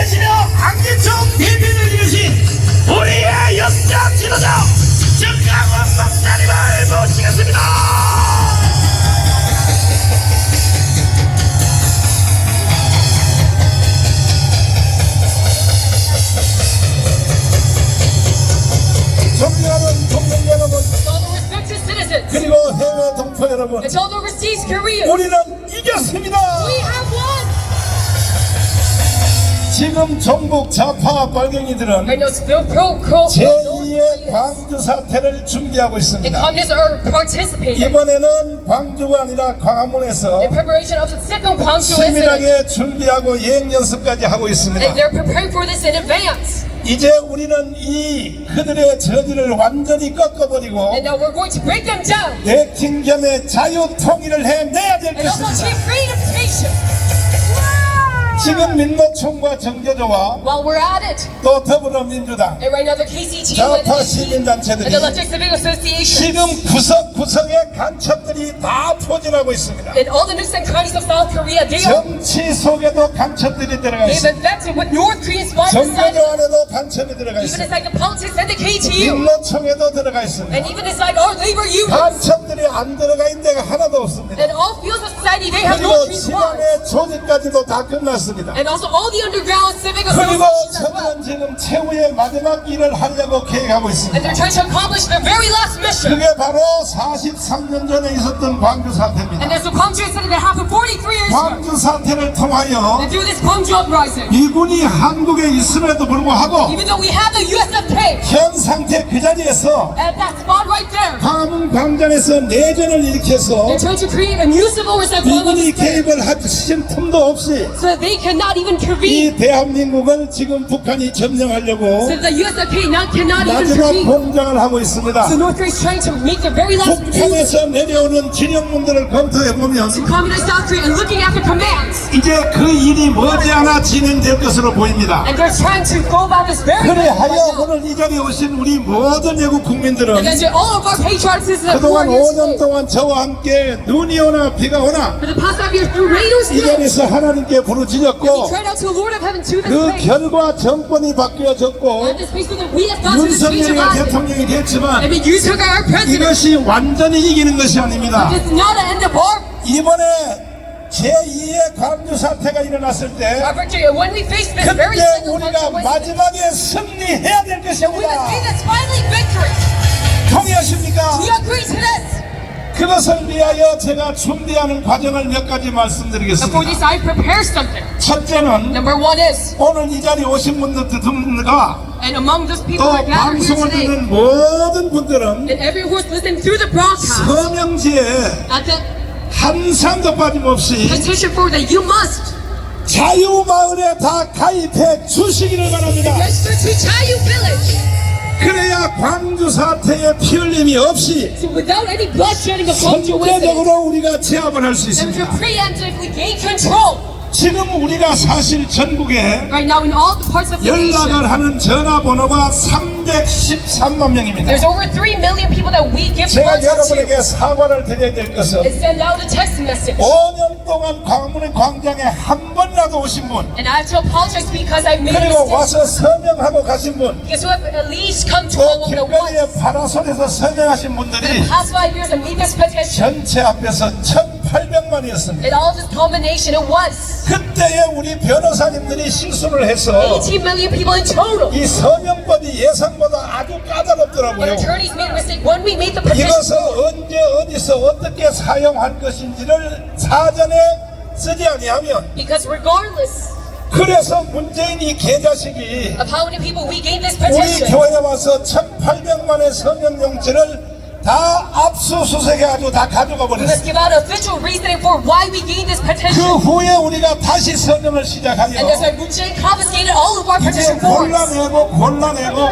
되시며 안기총 대표를 이루신 우리의 역사 지도자 정강원 목사님을 모시겠습니다. 존경하는 동맹 여러분, all the respected citizens, 그리고 해외 동포 여러분, and to all the overseas Koreans, 우리는 이겼습니다. we have won! 지금 전국 좌파 빨갱이들은 Right now, 제2의 광주 사태를 준비하고 the 있습니다. communists are participating 이번에는 광주가 아니라 광화문에서 in preparation of the second Gwangju incident, 치밀하게 준비하고 예행 연습까지 하고 있습니다. and they're preparing for this in advance. 이제 우리는 이 그들의 저지를 완전히 꺾어버리고 And now we're going to break them down 대칭 겸의 자유 통일을 해내야 될 and also 것입니다. achieve freedom. 지금 민노총과 정교조와 While we're at it, 또 더불어민주당 and right now the KCT 좌파 and 시민단체들이 the Electric Civic Association 지금 구석구석의 간첩들이 다 포진하고 있습니다. and all the nooks and crannies of South Korea, they 정치 속에도 간첩들이 들어가 they've 있습니다. infected with North Korean spies inside, 정교조 안에도 간첩이 들어가 even 있습니다. inside the politics and the KTU, 민노총에도 들어가 있습니다. and even inside our labor unions, 간첩들이 안 들어가 있는 데가 하나도 없습니다. and all fields of society, they have 그리고 North Korean spies. 지방의 조직까지도 다 끝났습니다. And also all the underground civic 그리고 associations as well. 저들은 지금 최후의 마지막 일을 하려고 계획하고 And 있습니다. they're trying to accomplish their very last mission. 그게 바로 43년 전에 있었던 광주 And 사태입니다. there's the Gwangju incident that happened 43 years ago. 광주 사태를 통하여 And through this Gwangju uprising, 미군이 한국에 있음에도 불구하고 even though we have the USFK 현 상태 그 자리에서 at that spot right there, 광화문 광장에서 내전을 일으켜서 they're trying to create a new civil war 미군이 개입을 하신 틈도 없이 so that they cannot even intervene. 이 대한민국을 지금 북한이 점령하려고 So the USFK cannot even 마지막 intervene. 공장을 하고 있습니다. So North Korea is trying to make their very last move. 북한에서 내려오는 진영문들을 검토해보면 Communist South Korea and looking after commands. 이제 그 일이 머지않아 진행될 것으로 보입니다. And they're trying to go about this very right 그래하여 now. 오늘 이 자리에 오신 우리 모든 외국 국민들은 And then all of our patriots is that 그동안 4 years 5년 old. 동안 저와 함께 눈이 오나 비가 오나 For the past 5 years, through rain or 이 snow, 자리에서 하나님께 we 부르짖었고 cried out to the Lord of Heaven to this 그 place. 결과 정권이 바뀌어졌고 And this place so that we have got to this speech of 윤석열이가 God. 대통령이 And 됐지만 then you took our president. 이것이 완전히 이기는 것이 아닙니다. It's not an end of our 이번에 제2의 광주 사태가 일어났을 때 victory. When we face this very 그때 single 우리가 consequence, 마지막에 승리해야 될 we must see 것입니다. that's finally victory. 동의하십니까? We agree to this. 그것을 위하여 제가 준비하는 과정을 몇 가지 For 말씀드리겠습니다. this, I prepared something. 첫째는 Number one is, 오늘 이 자리에 오신 분들과 and among those people 또 who are gathered here 방송을 today, 듣는 모든 분들은 and everyone who's listening through the broadcast, 서명지에 at the 한 상도 빠짐없이 petition for that you must 자유마을에 다 가입해 주시기를 바랍니다. register to Chayu Village. 그래야 광주 사태에 피 흘림이 없이 So without any bloodshedding of Gwangju incident, 선제적으로 우리가 제압을 할 수 and to 있습니다. preemptively gain control. 지금 우리가 사실 전국에 Right now, in all the parts of the nation, 연락을 하는 전화번호가 313만 명입니다. there's over 3 million people that we give 제가 contact to. 여러분에게 사과를 드려야 될 것은 And send out a text message. 5년 동안 광화문 광장에 한 번이라도 오신 분 And I have to apologize because I made a 그리고 mistake. 와서 서명하고 가신 분 Because who have at least come to 또 all over the world. 길거리에 파라솔에서 서명하신 For 분들이 the past 5 years, I made this petition. 전체 합해서 1,800만이었습니다. And all this combination, it was 그때에 우리 변호사님들이 실수를 해서 18 million people in total. 이 서명법이 예상보다 아주 But 까다롭더라고요. attorneys made a mistake when we made the petition. 이것을 언제 어디서 어떻게 사용할 것인지를 사전에 쓰지 아니하면 Because regardless 그래서 문재인이 개자식이 of how many people we gave this 우리 petition, 교회에 와서 1,800만의 서명용지를 다 압수수색해가지고 다 가져가 we 버렸어요. must give out official reasoning for why we gained this 그 petition. 후에 우리가 다시 서명을 시작하여 And that's why Moon Jae confiscated all of our 이제 petition forms.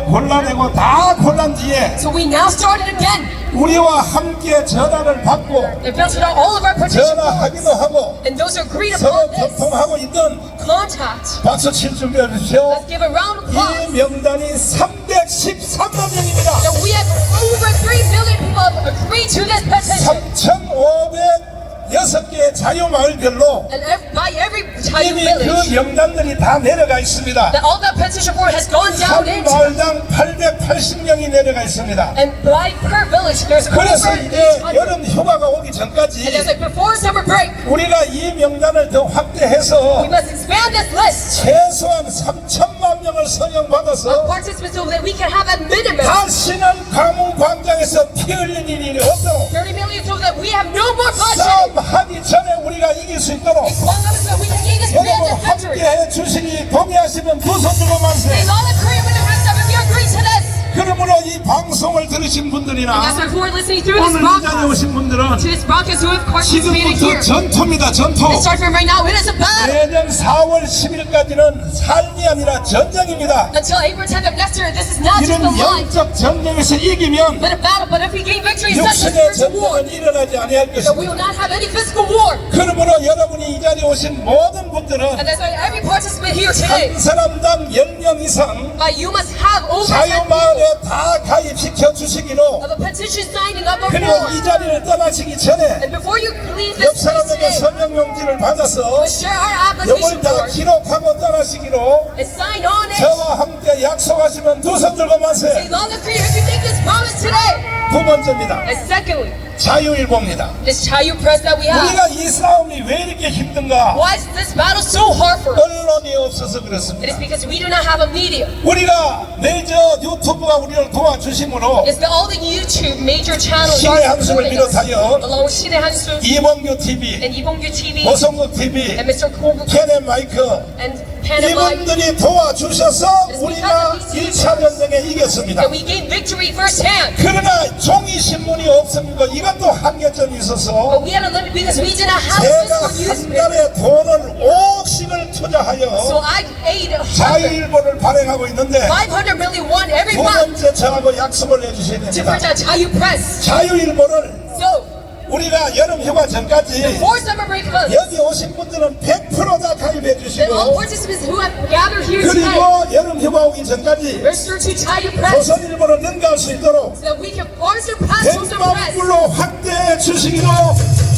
골라내고 다 골란 뒤에 So we now started again. 우리와 함께 전화를 받고 They filtered out all of our petition 전화하기도 forms. 하고 And those who agreed 서로 upon this, 교통하고 있던 contact. 박수 칠 준비해 주십시오. Let's give a round of 이 applause. 명단이 313만 명입니다. That we have over 3 million people have agreed to this petition. 3,500 6개의 자유마을별로 And by every Chayu 이미 village, 그 명단들이 다 내려가 있습니다. that all that petition board has gone down 한 into. 마을당 880명이 내려가 있습니다. And by per village, there's 그래서 over 이제 800. 여름 휴가가 오기 And 전까지 there's like before summer break, 우리가 이 명단을 더 확대해서 we must expand this list 최소한 3천만 명을 of 선정받아서 participants so that we can have at minimum 다시는 가문 광장에서 피 흘린 일이 없도록 30 million so that we have no more bloodshed. 싸움하기 전에 우리가 이길 수 있도록 As long as we can gain this 여러분 grand victory. 함께해 주시니 동의하시면 두 손 들고 만세. Please all agree with the rest of us. You agree to this. 그러므로 이 방송을 들으신 That's 분들이나 why who are listening through this 오늘 이 자리에 broadcast, 오신 분들은 to this broadcast who have participated 지금부터 here. 전투입니다. 전투. It starts from right now. It is a battle. 내년 4월 10일까지는 삶이 아니라 전쟁입니다. Until April 10th of next year, this is not just a 이런 line, 영적 전쟁에서 이기면 but a battle. But if we gain victory in such a 육신의 spiritual war, 전쟁은 일어나지 아니할 that we 것입니다. will not have any physical war. 그러므로 여러분이 이 자리에 오신 모든 분들은 And that's why every participant here today, 한 사람당 10명 이상 you must have over 10 people 자유마을에 다 가입시켜 주시기로 of a petition signing up a 그리고 form. 이 자리를 떠나시기 전에 And before you leave 옆 this place 사람에게 today, 서명용지를 받아서 share our application 이걸 다 form 기록하고 떠나시기로 and sign on it. 저와 함께 약속하시면 두 손 들고 만세. Say, long agree if you make this promise today. 두 번째입니다. And secondly, 자유일보입니다. this Chayu press that we have. 우리가 이 싸움이 왜 이렇게 힘든가? Why is this battle so hard for us? 언론이 없어서 It 그렇습니다. is because we do not have a media. 우리가 메이저 유튜브가 우리를 도와주심으로 It's the all the YouTube major channels 신의 are 한숨을 supporting us, 비롯하여 along with Shinee Hansu 이범규 TV, and Ibongyu TV 보성국 TV, and Mr. Kobu 케넨 마이크 and Panama. 이분들이 도와주셔서 우리가 1차 전쟁에 이겼습니다. That we gained victory firsthand. 그러나 종이 신문이 없으니까 이것도 한계점이 있어서 But we had a limit because we did not have 제가 physical 한 newspaper. 달에 돈을 5억씩을 So 투자하여 I paid 자유일보를 발행하고 있는데 500 million won every 두 month 번째 저하고 약속을 해주셔야 to 됩니다. print out Chayu press. 자유일보를 So 우리가 여름 휴가 전까지 before summer break comes, 여기 오신 분들은 100%다 가입해 then all 주시고 participants who have gathered here today 그리고 여름 휴가 오기 전까지 register to Chayu press 조선일보를 능가할 수 있도록 so that we can sponsor past Joseon press. 100만 불로 확대해 주시기로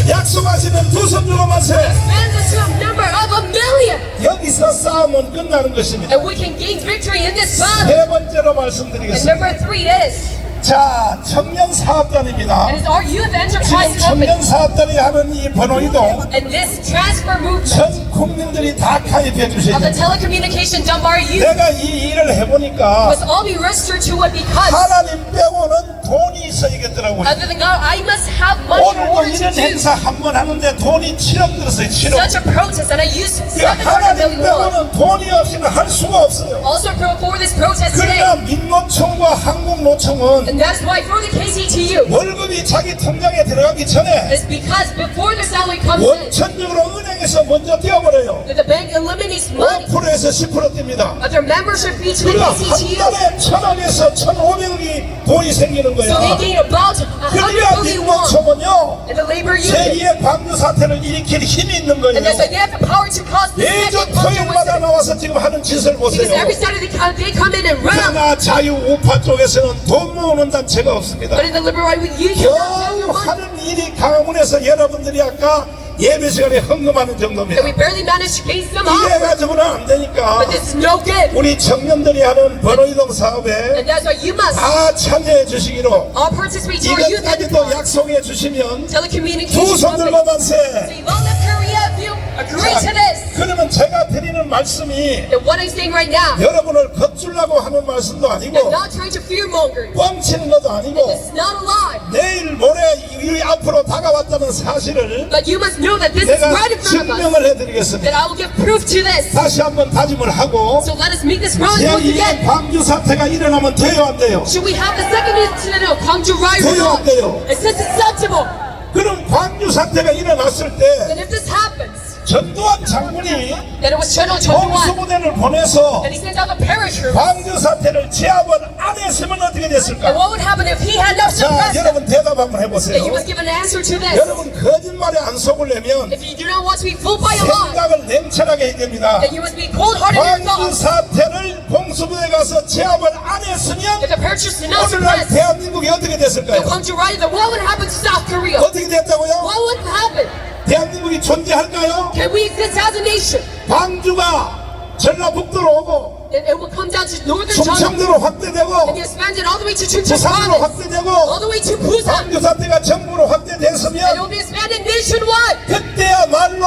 약속하시는 두 손 들고 만세. Expand this to a number of a million. 여기서 싸움은 끝나는 것입니다. And we can gain victory in this battle. 세 번째로 And 말씀드리겠습니다. number 3 is, 자, 청년 사업단입니다. and it's our youth 지금 enterprise company. 청년 사업단이 하는 이 번호이동 And this transfer movement 전 국민들이 다 가입해 주셔야 of the 됩니다. telecommunication done by our youth 내가 이 일을 해보니까 must all be registered to it because 하나님 빼고는 돈이 있어야겠더라고요. other than God, I must have money in 오늘도 order to 이런 do 행사 한 번 하는데 돈이 7억 들었어요. 7억. such a protest, and I used 그러니까 700 하나님 million won. 빼고는 돈이 없이는 할 수가 없어요. Also for this protest 그러나 today, 민노총과 한국노총은 and that's why for the KCTU, 월급이 자기 통장에 들어가기 전에 it's because before the salary comes in, 원천적으로 은행에서 먼저 떼어버려요. that the bank eliminates money 5%에서 10% 뗍니다. of their membership fee to the 그러니까 한 KCTU. 달에 1,000억에서 1,500억이 돈이 생기는 So they 거야. gain about 100 그러니까 million won. 민노총은요 And the labor union, 제2의 광주 사태를 일으킬 힘이 있는 거예요. and that's why they have the power to cause this 매주 second culture 토요일마다 war. 나와서 지금 하는 짓을 Because 보세요. every Saturday they come in and run. 그러나 자유우파 쪽에서는 돈 모으는 단체가 없습니다. But in the liberal right, you cannot 겨우 하는 일이 강화문에서 여러분들이 아까 예배 시간에 헌금하는 that 정도입니다. we barely managed to gain some 이래 off. 가지고는 안 되니까 But this is no good. 우리 청년들이 하는 번호이동 사업에 And that's why you must 다 참여해 주시기로 all participate to our youth 이것까지도 enterprise. 약속해 주시면 두 Telecommunications 손 들고 company. 만세. Say, long live Korea if you agree to this. 그러면 제가 드리는 말씀이 And what I'm saying right now, 여러분을 겁주려고 하는 말씀도 I'm 아니고 not trying to fear monger. 뻥치는 것도 아니고 This is not a lie. 내일 모레 이 앞으로 다가왔다는 사실을 But you must know that this is 내가 right in front of us. 증명을 해드리겠습니다. That I will give proof to this. 다시 한번 다짐을 하고 So let us make this promise once 제2의 again. 광주 사태가 일어나면 돼요 안 돼요? Should we have the second incident of Gwangju riot or 돼요 안 not? 돼요? It's acceptable. 그럼 광주 사태가 일어났을 때 That if this happens, 전두환 장군이 that it was Channel 21, 홍수부대를 보내서 and he sends out the parachute. 광주 사태를 제압을 안 했으면 어떻게 And 됐을까? what would happen if he had no 자, suppressed them? 여러분 대답 한번 That 해보세요. you must give an answer to this. 여러분 거짓말에 안 속으려면 If you do not want to be fooled by a lie, 생각을 냉철하게 해야 됩니다. that you must be cold-hearted in your 광주 thoughts. 사태를 홍수부대 가서 제압을 안 했으면 If the parachutes did not 오늘날 suppress 대한민국이 어떻게 the 됐을까요? Gwangju riot, then what would happen to South Korea? 어떻게 됐다고요? What would happen? 대한민국이 존재할까요? Can we exist as a nation? 광주가 전라북도로 오고 And it will come down to northern China 충청도로 확대되고 and be expanded all the way to Chungcheong 부산으로 province, 확대되고 all the way to Busan. 광주 사태가 전국으로 And it 확대됐으면 will be expanded nationwide. 그때야말로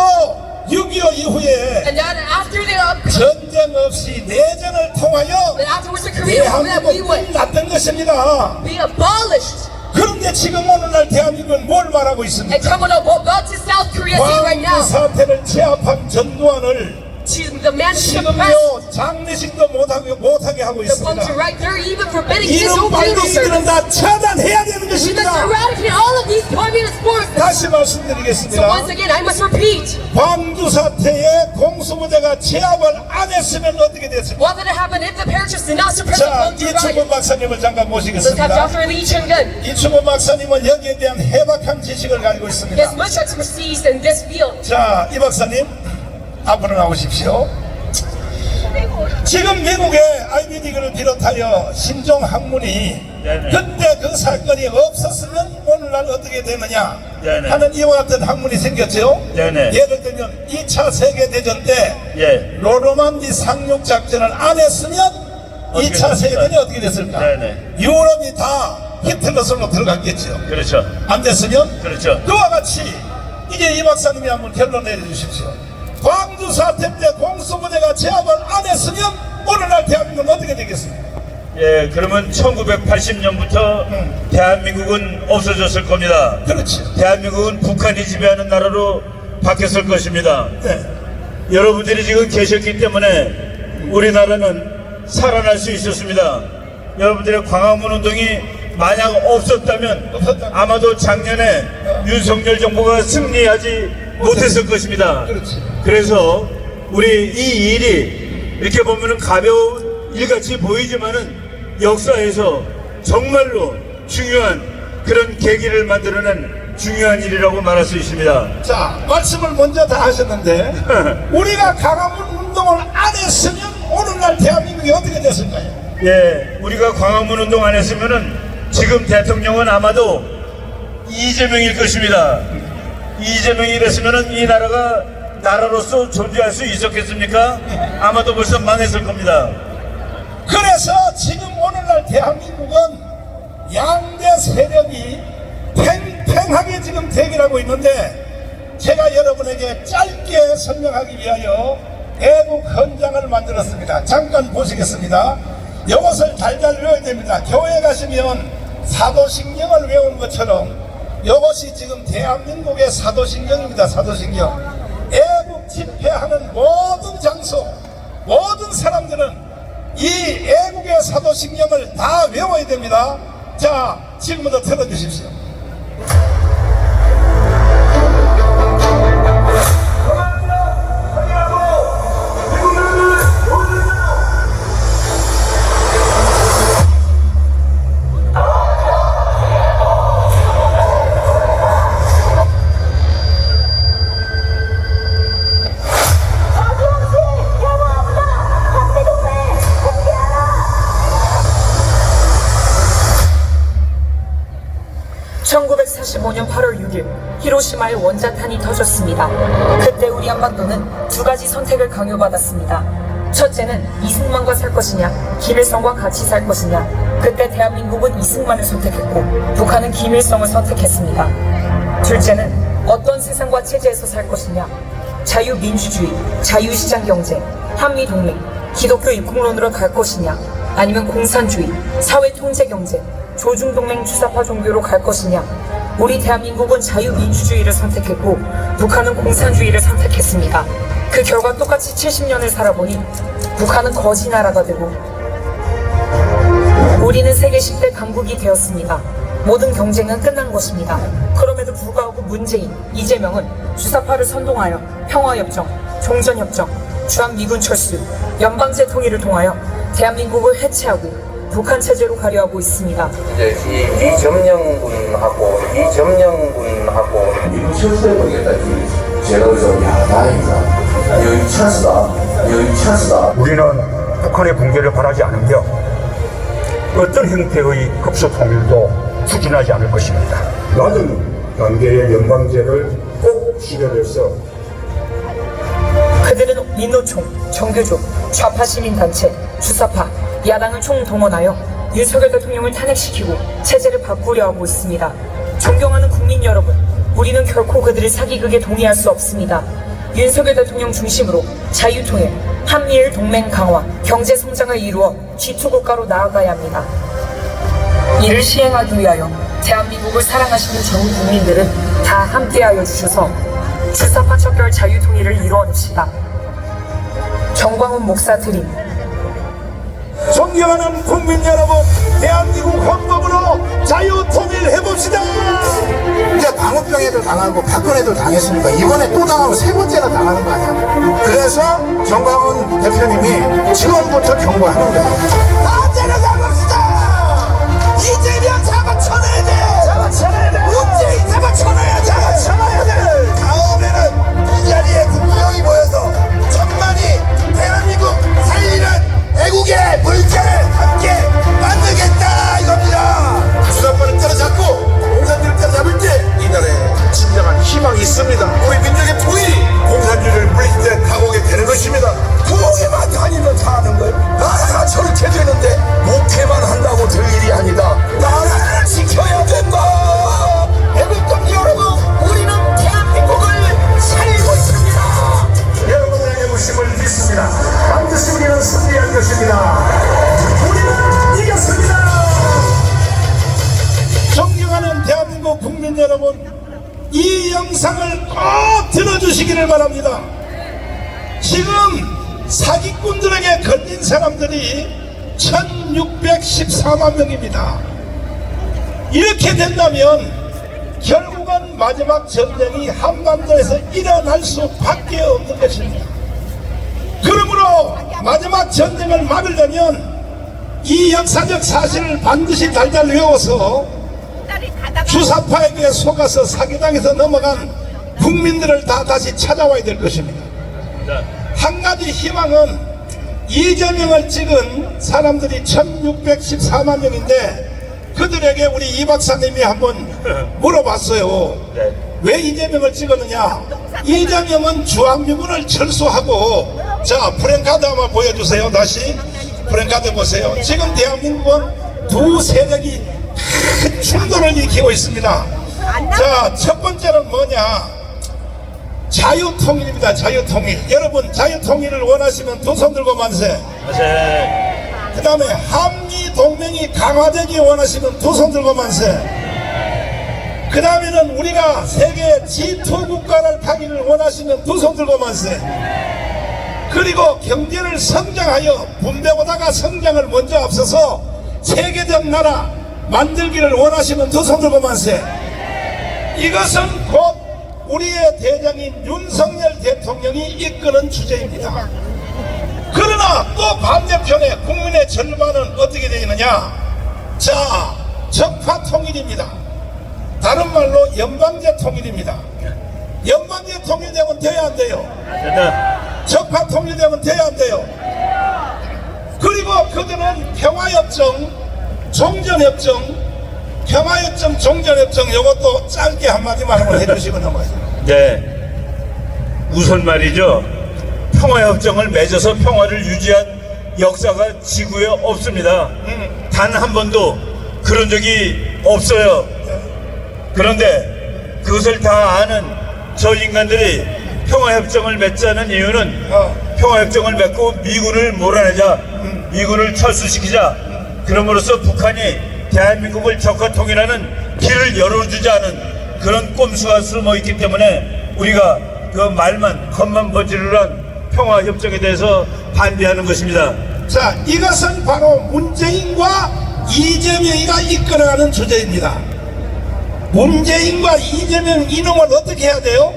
6.25 이후에 And then after the 전쟁 없이 내전을 통하여 then afterwards the Korean War, that we 대한민국은 would 났던 것입니다. be abolished. 그런데 지금 오늘날 대한민국은 뭘 말하고 And 있습니까? come on, what to South Korea say right 광주 now? 사태를 제압한 전두환을 To the man who suppressed 지금요 장례식도 못하게 하고 the 있습니다. function right there, even forbidding his 이런 own funeral 발등들은 service. 다 처단해야 되는 We must 것입니다. eradicate all of these communist forces. 다시 So 말씀드리겠습니다. once again, I must repeat, 광주 사태에 공수부대가 제압을 안 했으면 어떻게 됐습니까? what would have happened if the parachutes did not suppress the 자, Gwangju 이충범 riot? 박사님을 잠깐 Let's have 모시겠습니다. Dr. Lee Chung-gun. 이충범 박사님은 여기에 대한 해박한 지식을 가지고 He has 있습니다. much expertise in this field. 자, 이 박사님 앞으로 나오십시오. 지금 미국의 IBD를 비롯하여 신종 학문이 네네. 그때 그 사건이 없었으면 오늘날 어떻게 되느냐 네네. 하는 이와 같은 학문이 생겼죠. 네네. 예를 들면 2차 세계대전 때 예. 로르만디 상륙 작전을 안 했으면 어떻게 2차 됐을까요? 세계대전이 어떻게 됐을까? 네네. 유럽이 다 히틀러 손으로 들어갔겠죠. 그렇죠. 안 됐으면 그렇죠. 그와 같이 이제 이 박사님이 한번 결론 내려주십시오. 광주 사태 때 공수부대가 제압을 안 했으면 오늘날 대한민국은 어떻게 되겠습니까? 예, 그러면 1980년부터 대한민국은 없어졌을 겁니다. 그렇지. 대한민국은 북한이 지배하는 나라로 바뀌었을 것입니다. 네. 여러분들이 지금 계셨기 때문에 우리나라는 살아날 수 있었습니다. 여러분들의 광화문 운동이 만약 없었다면 아마도 작년에 윤석열 정부가 승리하지 못했을 것입니다. 그렇지. 그래서 우리 이 일이 이렇게 보면은 가벼운 일같이 보이지만은 역사에서 정말로 중요한 그런 계기를 만들어낸 중요한 일이라고 말할 수 있습니다. 자, 말씀을 먼저 다 하셨는데 우리가 광화문 운동을 안 했으면 오늘날 대한민국이 어떻게 됐을까요? 예, 우리가 광화문 운동 안 했으면은 지금 대통령은 아마도 이재명일 것입니다. 이재명이 됐으면은 이 나라가 나라로서 존재할 수 있었겠습니까? 아마도 벌써 망했을 겁니다. 그래서 지금 오늘날 대한민국은 양대 세력이 팽팽하게 지금 대결하고 있는데 제가 여러분에게 짧게 설명하기 위하여 애국 헌장을 만들었습니다. 잠깐 보시겠습니다. 이것을 달달 외워야 됩니다. 교회 가시면 사도신경을 외우는 것처럼 이것이 지금 대한민국의 사도신경입니다. 사도신경. 애국 집회하는 모든 장소, 모든 사람들은 이 애국의 사도신경을 다 외워야 됩니다. 자, 지금부터 틀어주십시오. (1945년 8월 6일) 히로시마에 원자탄이 터졌습니다. 그때 우리 한반도는 두 가지 선택을 강요받았습니다. 첫째는 이승만과 살 것이냐, 김일성과 같이 살 것이냐. 그때 대한민국은 이승만을 선택했고 북한은 김일성을 선택했습니다. 둘째는 어떤 세상과 체제에서 살 것이냐, 자유민주주의, 자유시장경제, 한미동맹, 기독교 입국론으로 갈 것이냐, 아니면 공산주의, 사회통제경제, 조중동맹 주사파 종교로 갈 것이냐. 우리 대한민국은 자유민주주의를 선택했고 북한은 공산주의를 선택했습니다. 그 결과 똑같이 70년을 살아보니 북한은 거지 나라가 되고 우리는 세계 10대 강국이 되었습니다. 모든 경쟁은 끝난 것입니다. 그럼에도 불구하고 문재인, 이재명은 주사파를 선동하여 평화협정, 종전협정, 주한미군 철수, 연방제 통일을 통하여 대한민국을 해체하고 북한 체제로 가려하고 있습니다. 이제 이점령군하고 이거 철수해버리겠다. 제가 그래서 야 다행이다. 여기 찬스다. 우리는 북한의 붕괴를 바라지 않으며 어떤 형태의 급소 통일도 추진하지 않을 것입니다. 낮은 단계의 연방제를 꼭 수렴해서 그들은 민노총, 정규조, 좌파 시민단체, 주사파, 야당을 총동원하여 윤석열 대통령을 탄핵시키고 체제를 바꾸려 하고 있습니다. 존경하는 국민 여러분, 우리는 결코 그들의 사기극에 동의할 수 없습니다. 윤석열 대통령 중심으로 자유통일, 한미일 동맹 강화, 경제 성장을 이루어 G2 국가로 나아가야 합니다. 이를 시행하기 위하여 대한민국을 사랑하시는 전 국민들은 다 함께하여 주셔서 주사파 척결 자유통일을 이루어냅시다. 정광훈 목사 드림. 존경하는 국민 여러분, 대한민국 헌법으로 자유통일 해봅시다. 이제 광우병에도 당하고 박근혜도 당했으니까 이번에 또 당하면 세 번째나 당하는 거 아니야. 그래서 정광훈 대표님이 지금부터 경고하는 거예요. 다제를 잡읍시다. 이재명 잡아쳐내야 돼. 잡아쳐내야 돼. 문재인 잡아쳐내야 돼. 잡아쳐내야 돼. 다음에는 이 자리에 국민이 모여서 천만이 대한민국 살리는 애국의 물결을 함께 만들겠다 이겁니다. 주사파를 때려잡고 공산주의를 때려잡을 때 이 나라에 진정한 희망이 있습니다. 우리 민족의 통일이 공산주의를 물리칠 때 다오게 되는 것입니다. 부엌에만 다니면 다 하는 거예요. 나라가 저렇게 되는데 목회만 한다고 될 일이 아니다. 나라를 지켜야 된다. 애국동 여러분, 우리는 대한민국을 살리고 있습니다. 여러분의 애국심을 믿습니다. 반드시 우리는 승리할 것입니다. 우리는 이겼습니다. 존경하는 대한민국 국민 여러분, 이 영상을 꼭 들어주시기를 바랍니다. 지금 사기꾼들에게 걸린 사람들이 1614만 명입니다. 이렇게 된다면 결국은 마지막 전쟁이 한반도에서 일어날 수밖에 없는 것입니다. 그러므로 마지막 전쟁을 막으려면 이 역사적 사실을 반드시 달달 외워서 주사파에게 속아서 사기당해서 넘어간 국민들을 다 다시 찾아와야 될 것입니다. 한 가지 희망은 이재명을 찍은 사람들이 1614만 명인데 그들에게 우리 이 박사님이 한번 물어봤어요. 왜 이재명을 찍었느냐? 이재명은 주한미군을 철수하고, 자, 프랭카드 한번 보여주세요. 다시 프랭카드 보세요. 지금 대한민국은 두 세력이 큰 충돌을 일으키고 있습니다. 자, 첫 번째는 뭐냐? 자유통일입니다. 자유통일. 여러분, 자유통일을 원하시면 두 손 들고 만세. 그 다음에 한미동맹이 강화되기 원하시면 두 손 들고 만세. 그 다음에는 우리가 세계 G2 국가를 가기를 원하시면 두 손 들고 만세. 그리고 경제를 성장하여 분배보다가 성장을 먼저 앞서서 세계적 나라 만들기를 원하시면 두 손 들고 만세. 이것은 곧 우리의 대장인 윤석열 대통령이 이끄는 주제입니다. 그러나 또 반대편에 국민의 절반은 어떻게 되느냐? 자, 적파 통일입니다. 다른 말로 연방제 통일입니다. 연방제 통일되면 돼야 안 돼요? 적파 통일되면 돼야 안 돼요? 그리고 그들은 평화협정, 종전협정, 평화협정, 종전협정, 이것도 짧게 한마디만 한번 해주시고 넘어가요. 네. 우선 말이죠. 평화협정을 맺어서 평화를 유지한 역사가 지구에 없습니다. 단 한 번도 그런 적이 없어요. 그런데 그것을 다 아는 저 인간들이 평화협정을 맺자는 이유는 평화협정을 맺고 미군을 몰아내자, 미군을 철수시키자, 그럼으로써 북한이 대한민국을 적화통일하는 길을 열어주자는 그런 꼼수가 숨어있기 때문에 우리가 그 말만 겉만 번지르르한 평화협정에 대해서 반대하는 것입니다. 자, 이것은 바로 문재인과 이재명이가 이끌어가는 주제입니다. 문재인과 이재명 이놈을 어떻게 해야 돼요?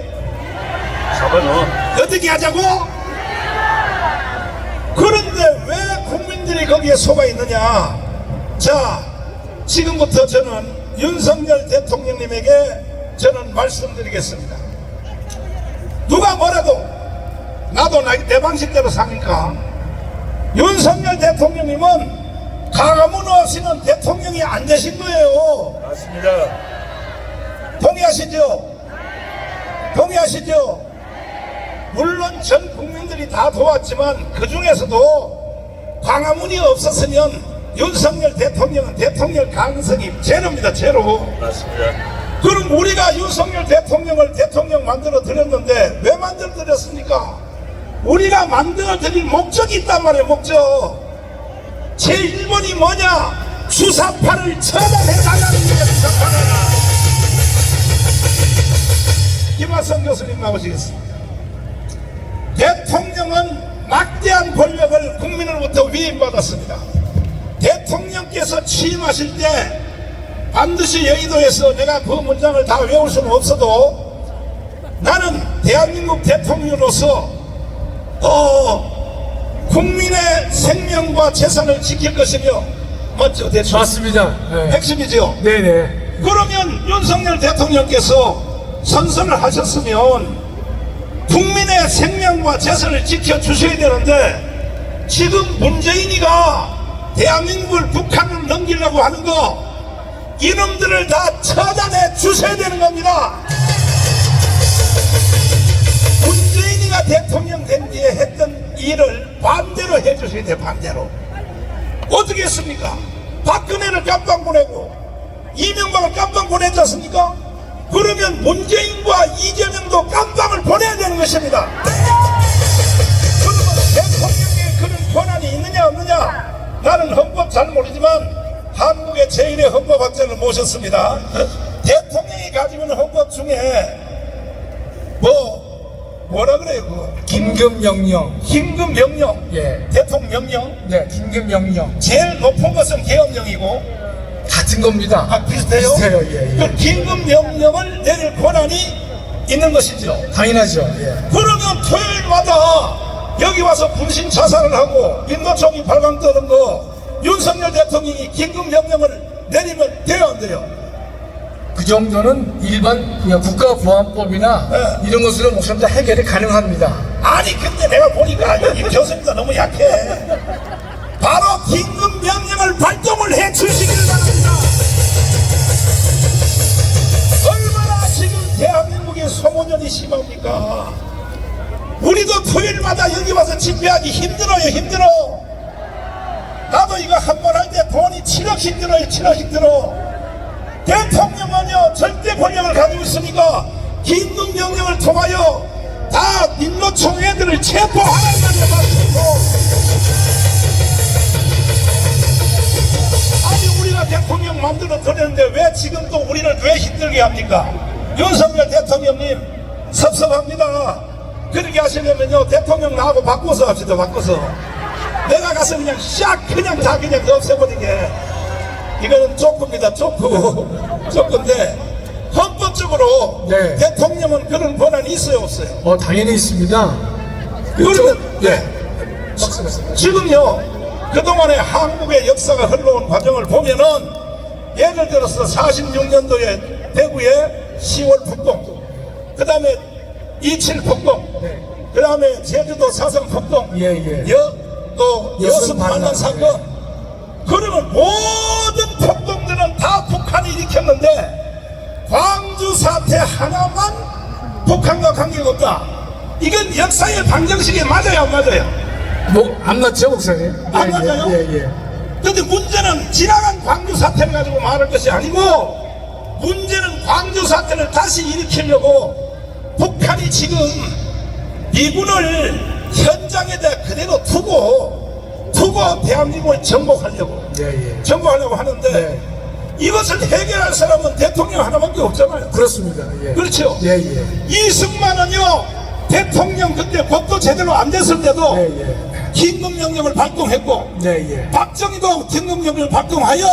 잡아넣어. 어떻게 하자고? 그런데 왜 국민들이 거기에 속아 있느냐? 자, 지금부터 저는 윤석열 대통령님에게 저는 말씀드리겠습니다. 누가 뭐라도 나도 내 방식대로 사니까 윤석열 대통령님은 강화문 없이는 대통령이 안 되신 거예요. 맞습니다. 동의하시죠? 동의하시죠? 물론 전 국민들이 다 도왔지만 그 중에서도 광화문이 없었으면 윤석열 대통령은 대통령 가능성이 제로입니다. 제로. 맞습니다. 그럼 우리가 윤석열 대통령을 대통령 만들어 드렸는데 왜 만들어 드렸습니까? 우리가 만들어 드릴 목적이 있단 말이에요. 목적. 제1번이 뭐냐? 주사파를 처단해달라는 거예요. 주사파를. 김하성 교수님 나오시겠습니다. 대통령은 막대한 권력을 국민으로부터 위임받았습니다. 대통령께서 취임하실 때 반드시 여의도에서 내가 그 문장을 다 외울 수는 없어도 나는 대한민국 대통령으로서 국민의 생명과 재산을 지킬 것이며, 맞죠? 대충 맞습니다. 네. 핵심이죠. 네네. 그러면 윤석열 대통령께서 선선을 하셨으면 국민의 생명과 재산을 지켜주셔야 되는데, 지금 문재인이가 대한민국을 북한으로 넘기려고 하는 거, 이놈들을 다 처단해 주셔야 되는 겁니다. 문재인이가 대통령 된 뒤에 했던 일을 반대로 해주셔야 돼요. 반대로. 어떻게 했습니까? 박근혜를 깜빵 보내고 이명박을 깜빵 보냈지 않습니까? 그러면 문재인과 이재명도 깜빵을 보내야 되는 것입니다. 그러면 대통령에 그런 권한이 있느냐 없느냐? 나는 헌법 잘 모르지만 한국의 제1의 헌법학자를 모셨습니다. 대통령이 가지고 있는 헌법 중에 뭐라 그래요? 그거? 긴급명령. 긴급 명령, 예. 대통령령. 네, 긴급명령. 제일 높은 것은 계엄령이고 같은 겁니다. 비슷해요? 비슷해요, 예, 예. 그 긴급 명령을 내릴 권한이 있는 것이죠. 당연하죠. 예. 그러면 토요일마다 여기 와서 분신 자살을 하고 민노총이 발광 떠는 거 윤석열 대통령이 긴급 명령을 내리면 돼요, 안 돼요? 그 정도는 일반 그냥 국가보안법이나 네. 이런 것으로 모두 다 해결이 가능합니다. 아니 근데 내가 보니까 이 교수님도 너무 약해. 바로 긴급 명령을 발동을 해 주시기를 바랍니다. 얼마나 지금 대한민국의 소모전이 심합니까? 우리도 토요일마다 여기 와서 집회하기 힘들어요. 힘들어. 나도 이거 한 번 할 때 돈이 7억씩 들어요. 7억씩 들어. 대통령은요 절대 권력을 가지고 있으니까 긴급 명령을 통하여 다 민노총 애들을 체포하라는 말이에요. 아니 우리가 대통령 만들어 드렸는데 왜 지금도 우리를 왜 힘들게 합니까? 윤석열 대통령님 섭섭합니다. 그렇게 하시려면요 대통령 나하고 바꿔서 합시다. 바꿔서 내가 가서 그냥 샥 그냥 다 그냥 없애버리게. 이거는 쪼꾸입니다. 쪼꾸인데 헌법적으로 네. 대통령은 그런 권한이 있어요 없어요? 당연히 있습니다. 그러면 네. 지금요 그동안의 한국의 역사가 흘러온 과정을 보면은 예를 들어서 46년도에 대구에 10월 폭동, 그 다음에 27 폭동, 그 다음에 제주도 사상 폭동, 예, 예. 또 여수 반란 사건. 그러면 모든 폭동들은 다 북한이 일으켰는데 광주 사태 하나만 북한과 관계가 없다. 이건 역사의 방정식이 맞아요 안 맞아요? 안 맞죠, 목사님? 안 맞아요? 예. 근데 문제는 지나간 광주 사태를 가지고 말할 것이 아니고, 문제는 광주 사태를 다시 일으키려고 북한이 지금 미군을 현장에다 그대로 두고 대한민국을 정복하려고 예. 정복하려고 하는데, 네. 이것을 해결할 사람은 대통령 하나밖에 없잖아요. 그렇습니다. 예. 그렇죠? 예. 이승만은요 대통령 그때 법도 제대로 안 됐을 때도 예. 긴급명령을 발동했고, 예. 박정희도 긴급명령을 발동하여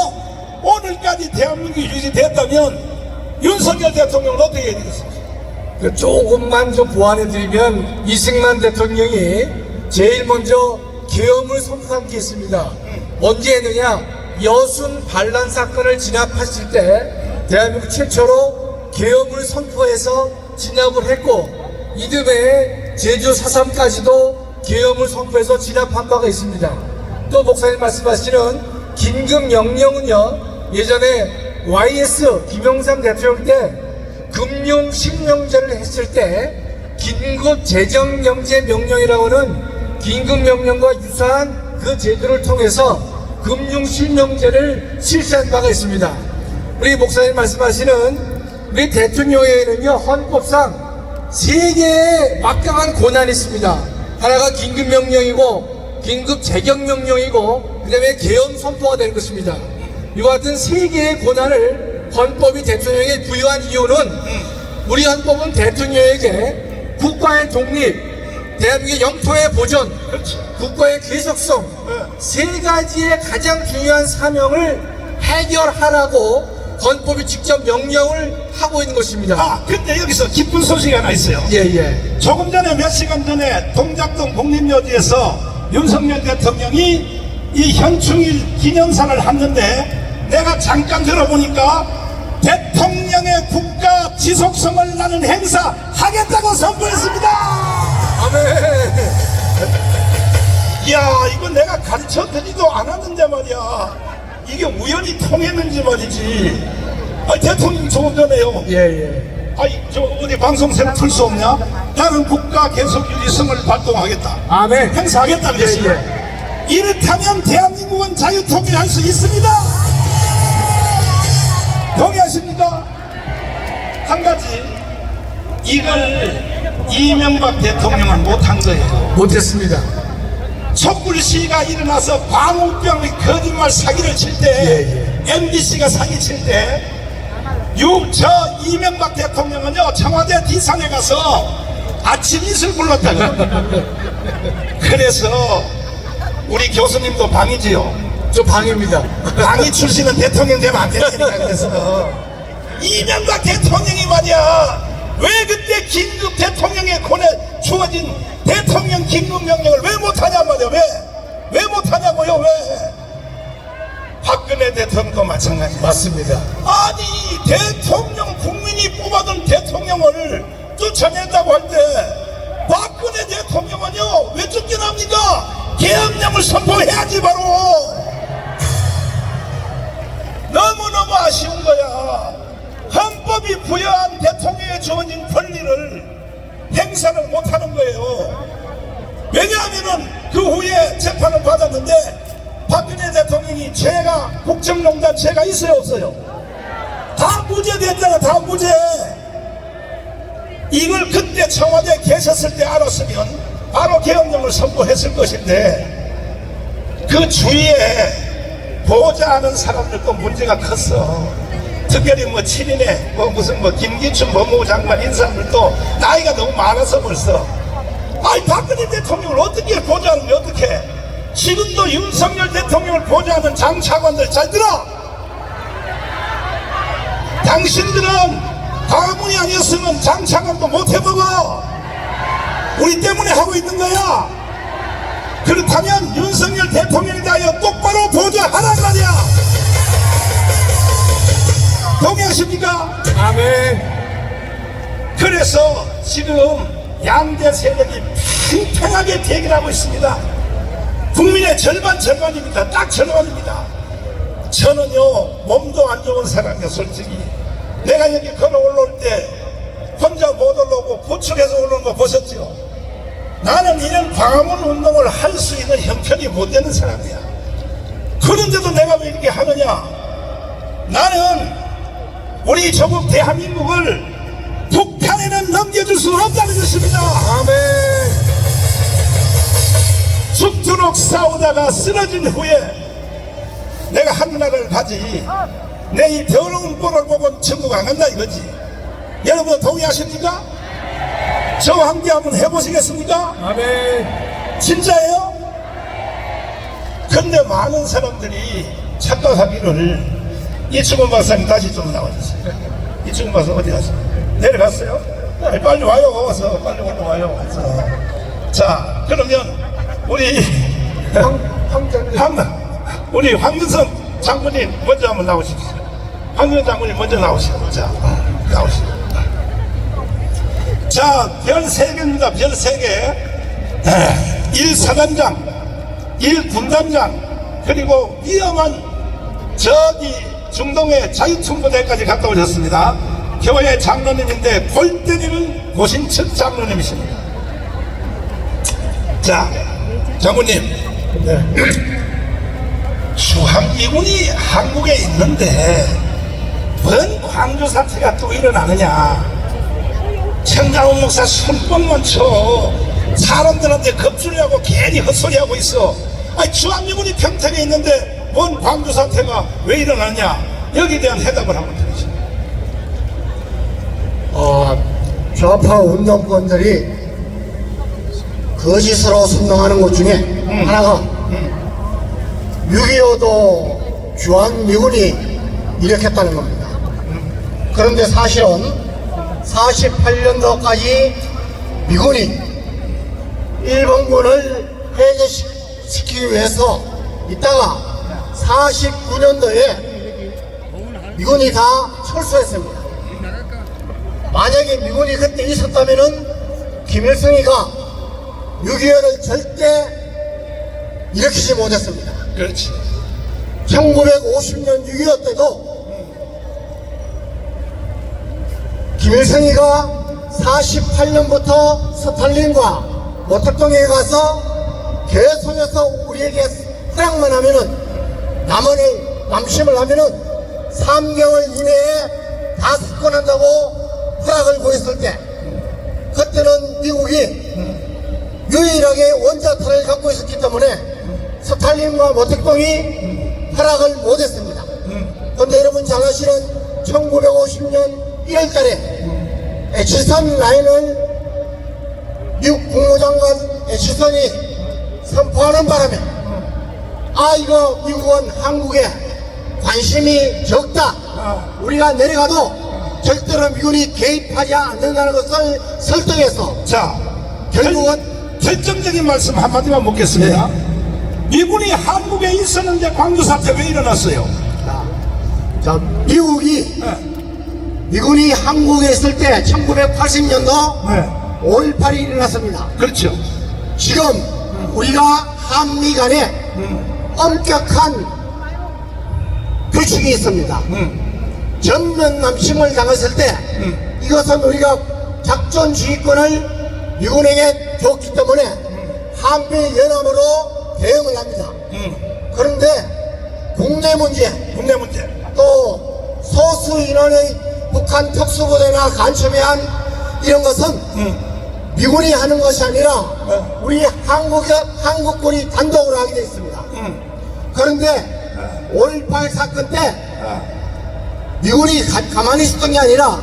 오늘까지 대한민국이 유지됐다면 윤석열 대통령은 어떻게 해야 되겠습니까? 조금만 좀 보완해드리면 이승만 대통령이 제일 먼저 계엄을 선포한 게 있습니다. 언제 했느냐? 여순 반란 사건을 진압했을 때 대한민국 최초로 계엄을 선포해서 진압을 했고, 이듬해 제주 4.3까지도 계엄을 선포해서 진압한 바가 있습니다. 또 목사님 말씀하시는 긴급 명령은요, 예전에 YS 김영삼 대통령 때 금융 실명제를 했을 때 긴급 재정경제 명령이라고 하는 긴급 명령과 유사한 그 제도를 통해서 금융 실명제를 실시한 바가 있습니다. 우리 목사님 말씀하시는 우리 대통령에게는요, 헌법상 3개의 막강한 권한이 있습니다. 하나가 긴급 명령이고, 긴급 재경 명령이고, 그 다음에 계엄 선포가 되는 것입니다. 이와 같은 3개의 권한을 헌법이 대통령에게 부여한 이유는 우리 헌법은 대통령에게 국가의 독립, 대한민국의 영토의 보존, 국가의 계속성 3가지의 가장 중요한 사명을 해결하라고 헌법이 직접 명령을 하고 있는 것입니다. 아, 근데 여기서 기쁜 소식이 하나 있어요. 예. 조금 전에 몇 시간 전에 동작동 국립묘지에서 윤석열 대통령이 이 현충일 기념사를 했는데 내가 잠깐 들어보니까 대통령의 국가 지속성을 나는 행사 하겠다고 선포했습니다. 아멘. 이야, 이거 내가 가르쳐드리도 않았는데 말이야. 이게 우연히 통했는지 말이지. 아니, 대통령 조금 전에요. 예. 아니, 저 어디 방송사를 틀 수 없냐? 나는 국가 계속 유지성을 발동하겠다. 아멘. 행사하겠다 그랬어요. 이렇다면 대한민국은 자유통일할 수 있습니다. 동의하십니까? 한 가지, 이걸 이명박 대통령은 못한 거예요. 못했습니다. 촛불시위가 일어나서 광우병의 거짓말 사기를 칠 때, MBC가 사기 칠 때, 저 이명박 대통령은요, 청와대 뒷산에 가서 아침 이슬 불렀다고. 그래서 우리 교수님도 방이지요. 저 방입니다. 방위 출신은 대통령 되면 안 되니까. 그래서 이명박 대통령이 말이야, 왜 그때 긴급 대통령의 권에 주어진 대통령 긴급 명령을 왜 못하냐 말이야. 왜 못하냐고요. 왜? 박근혜 대통령도 마찬가지. 맞습니다. 아니, 대통령, 국민이 뽑아둔 대통령을 쫓아낸다고 할 때 박근혜 대통령은요, 왜 쫓겨납니까? 계엄령을 선포해야지. 바로 너무너무 아쉬운 거야. 헌법이 부여한 대통령에 주어진 권리를 행사를 못하는 거예요. 왜냐하면은 그 후에 재판을 받았는데 박근혜 대통령이 죄가, 국정농단 죄가 있어요 없어요? 다 무죄됐잖아. 다 무죄. 이걸 그때 청와대에 계셨을 때 알았으면 바로 계엄령을 선포했을 것인데, 그 주위에 보좌하는 사람들도 문제가 컸어. 특별히 뭐 7인에 무슨 김기춘 법무부 장관 인 사람들도 나이가 너무 많아서 벌써. 아니, 박근혜 대통령을 어떻게 보좌하는데 어떻게? 지금도 윤석열 대통령을 보좌하는 장 차관들 잘 들어. 당신들은 가문이 아니었으면 장 차관도 못 해먹어. 우리 때문에 하고 있는 거야. 그렇다면 윤석열 대통령에 대하여 똑바로 보좌하란 말이야. 동의하십니까? 아멘. 그래서 지금 양대 세력이 팽팽하게 대결하고 있습니다. 국민의 절반입니다. 딱 절반입니다. 저는요, 몸도 안 좋은 사람이야. 솔직히 내가 여기 걸어 올라올 때 혼자 못 올라오고 부축해서 올라오는 거 보셨죠? 나는 이런 광화문 운동을 할 수 있는 형편이 못 되는 사람이야. 그런데도 내가 왜 이렇게 하느냐? 나는 우리 조국 대한민국을 북한에는 넘겨줄 수 없다는 것입니다. 아멘. 죽도록 싸우다가 쓰러진 후에 내가 하늘나라를 가지, 내 이 더러운 꼴을 보고 천국 안 간다 이거지. 여러분 동의하십니까? 저와 함께 한번 해보시겠습니까? 아멘. 진짜예요? 근데 많은 사람들이 착각하기를, 이충원 박사님 다시 좀 나와주세요. 이충원 박사 어디 갔어요? 내려갔어요? 아니, 빨리 와요. 와서 빨리 올라와요. 와서. 자, 그러면 우리 우리 황근선 장군님 먼저 한번 나오십시오. 황근선 장군님 먼저 나오시고. 자, 나오시고. 자, 별 3개입니다. 별 3개. 1사단장, 1군단장, 그리고 위험한 저기 중동의 자유투부대까지 갔다 오셨습니다. 교회 장로님인데 골 때리는 고신측 장로님이십니다. 자, 장모님, 주한미군이 한국에 있는데 뭔 광주 사태가 또 일어나느냐. 청강원 목사 손뻥만 쳐 사람들한테 겁주려고 괜히 헛소리하고 있어. 아니, 주한미군이 평택에 있는데 뭔 광주 사태가 왜 일어나냐. 여기에 대한 해답을 한번 드리죠. 좌파 운동권들이 거짓으로 선동하는 것 중에 하나가 6.25도 주한미군이 일으켰다는 겁니다. 그런데 사실은 48년도까지 미군이 일본군을 해제시키기 위해서 있다가 49년도에 미군이 다 철수했습니다. 만약에 미군이 그때 있었다면은 김일성이가 6.25를 절대 일으키지 못했습니다. 그렇지. 1950년 6.25 때도 김일성이가 48년부터 스탈린과 모택동에 가서 계속해서 우리에게 허락만 하면은 남심을 하면은 3개월 이내에 다 석권한다고 허락을 구했을 때, 그때는 미국이 유일하게 원자탄을 갖고 있었기 때문에 스탈린과 모택동이 허락을 못했습니다. 그런데 여러분 잘 아시는 1950년 1월달에 에치선 라인을 미국 국무장관 에치선이 선포하는 바람에 이거 미국은 한국에 관심이 적다. 우리가 내려가도 절대로 미군이 개입하지 않는다는 것을 설득해서 자, 결국은 결정적인 말씀 한마디만 묻겠습니다. 미군이 한국에 있었는데 광주 사태 왜 일어났어요? 미군이 한국에 있을 때 1980년도 5.18이 일어났습니다. 그렇죠. 지금 우리가 한미 간에 엄격한 규칙이 있습니다. 전면 남침을 당했을 때 이것은 우리가 작전 지휘권을 미군에게 줬기 때문에 한미 연합으로 대응을 합니다. 그런데 국내 문제 또 소수 인원의 북한 특수부대나 간첩에 한 이런 것은 미군이 하는 것이 아니라 우리 한국군이 단독으로 하게 되어 있습니다. 그런데 5.18 사건 때 미군이 가만히 있었던 게 아니라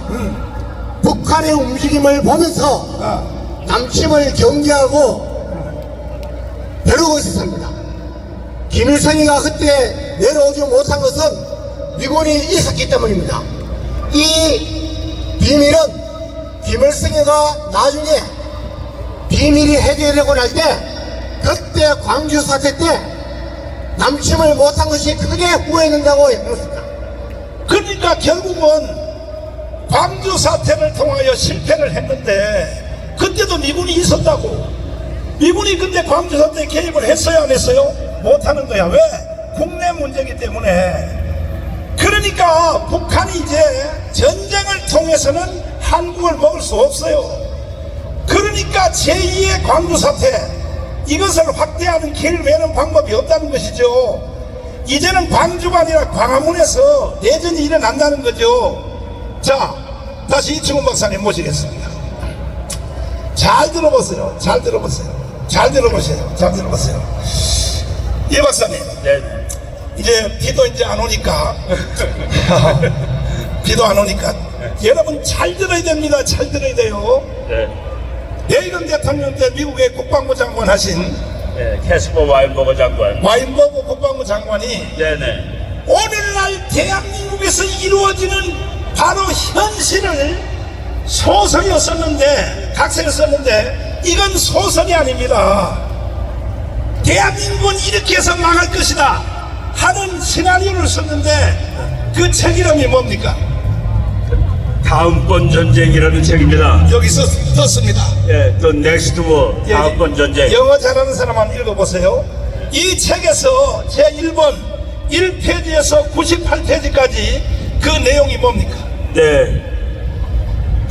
북한의 움직임을 보면서 남침을 경계하고 벼르고 있었습니다. 김일성이가 그때 내려오지 못한 것은 미군이 있었기 때문입니다. 이 비밀은 김일성이가 나중에 비밀이 해결되고 날 때 그때 광주 사태 때 남침을 못한 것이 크게 후회된다고 했습니다. 그러니까 결국은 광주 사태를 통하여 실패를 했는데 그때도 미군이 있었다고. 미군이 근데 광주 사태에 개입을 했어요 안 했어요? 못하는 거야. 왜? 국내 문제이기 때문에. 그러니까 북한이 이제 전쟁을 통해서는 한국을 먹을 수 없어요. 그러니까 제2의 광주 사태, 이것을 확대하는 길 외에는 방법이 없다는 것이죠. 이제는 광주가 아니라 광화문에서 내전이 일어난다는 거죠. 자, 다시 이충훈 박사님 모시겠습니다. 잘 들어보세요. 이 박사님, 이제 비도 이제 안 오니까 여러분 잘 들어야 됩니다. 잘 들어야 돼요. 레이건 대통령 때 미국의 국방부 장관 하신 캐스퍼 와인버거 장관. 와인버그 국방부 장관이 오늘날 대한민국에서 이루어지는 바로 현실을 소설에 썼는데, 각서에 썼는데 이건 소설이 아닙니다. 대한민국은 이렇게 해서 망할 것이다 하는 시나리오를 썼는데 그 책 이름이 뭡니까? 다음번 전쟁이라는 책입니다. 여기서 떴습니다. The Next War. 다음번 전쟁. 영어 잘하는 사람 한번 읽어보세요. 이 책에서 제1번 1페이지에서 98페이지까지 그 내용이 뭡니까? 네.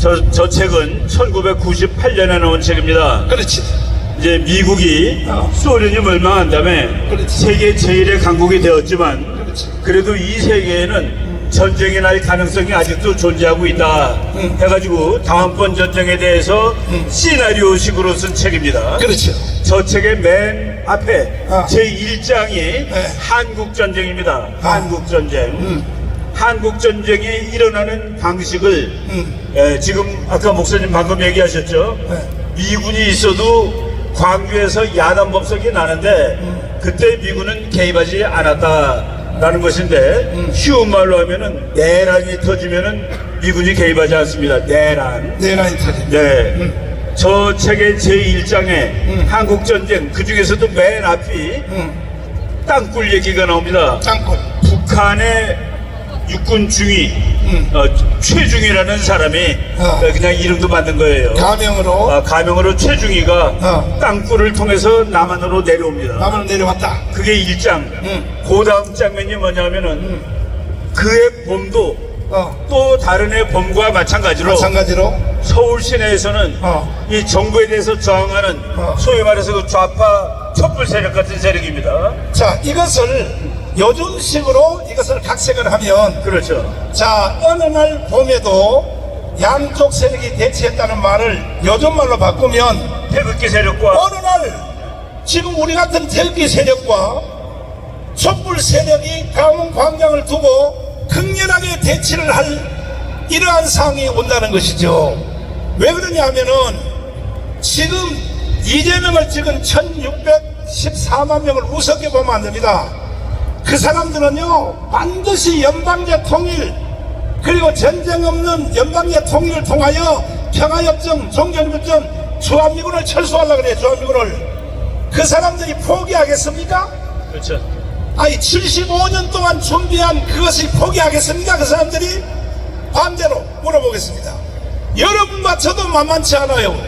저 책은 1998년에 나온 책입니다. 그렇지. 이제 미국이 소련이 멸망한 다음에 그렇지. 세계 제1의 강국이 되었지만 그렇지. 그래도 이 세계에는 전쟁이 날 가능성이 아직도 존재하고 있다 해가지고 다음번 전쟁에 대해서 시나리오식으로 쓴 책입니다. 그렇죠. 저 책의 맨 앞에 제1장이 네. 한국전쟁입니다. 한국전쟁. 한국전쟁이 일어나는 방식을 지금 아까 목사님 방금 얘기하셨죠. 미군이 있어도 광주에서 야단법석이 나는데 그때 미군은 개입하지 않았다라는 것인데 쉬운 말로 하면은 내란이 터지면은 미군이 개입하지 않습니다. 내란. 내란이 터진. 네. 저 책의 제1장에 한국전쟁 그 중에서도 맨 앞이 땅굴 얘기가 나옵니다. 땅굴. 북한의 육군 중위 최중위라는 사람이 그냥 이름도 만든 거예요. 가명으로 가명으로 최중위가 땅굴을 통해서 남한으로 내려옵니다. 남한을 내려왔다. 그게 1장. 그 다음 장면이 뭐냐면은 그의 범도 또 다른 애 범과 마찬가지로 서울 시내에서는 이 정부에 대해서 저항하는 소위 말해서 그 좌파 촛불 세력 같은 세력입니다. 자, 이것을 요즘식으로 이것을 각색을 하면 그렇죠. 자, 어느 날 봄에도 양쪽 세력이 대치했다는 말을 요즘 말로 바꾸면 태극기 세력과 어느 날 지금 우리 같은 태극기 세력과 촛불 세력이 강원 광장을 두고 극렬하게 대치를 할 이러한 상황이 온다는 것이죠. 왜 그러냐 하면은 지금 이재명을 찍은 1614만 명을 우습게 보면 안 됩니다. 그 사람들은요 반드시 연방제 통일 그리고 전쟁 없는 연방제 통일을 통하여 평화협정, 종전협정, 주한미군을 철수하려고 그래요. 주한미군을. 그 사람들이 포기하겠습니까? 그렇죠. 아니 75년 동안 준비한 그것을 포기하겠습니까? 그 사람들이? 반대로 물어보겠습니다. 여러분과 저도 만만치 않아요.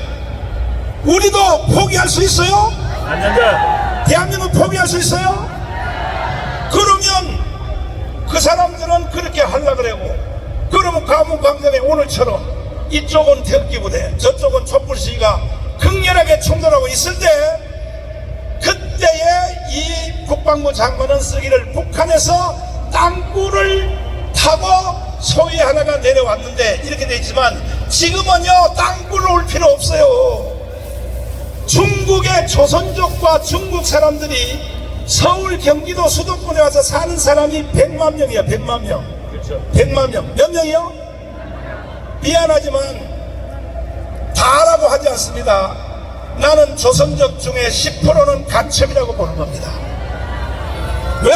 우리도 포기할 수 있어요? 안 된다. 대한민국 포기할 수 있어요? 그러면 그 사람들은 그렇게 하려고 그러고 그러면 감옥광장에 오늘처럼 이쪽은 태극기 부대 저쪽은 촛불 시위가 극렬하게 충돌하고 있을 때 그때에 이 국방부 장관은 쓰기를 북한에서 땅굴을 타고 소위 하나가 내려왔는데 이렇게 돼 있지만 지금은요 땅굴로 올 필요 없어요. 중국의 조선족과 중국 사람들이 서울 경기도 수도권에 와서 사는 사람이 100만 명이야. 100만 명. 그렇죠. 100만 명. 몇 명이요? 미안하지만 다라고 하지 않습니다. 나는 조선족 중에 10%는 간첩이라고 보는 겁니다. 왜?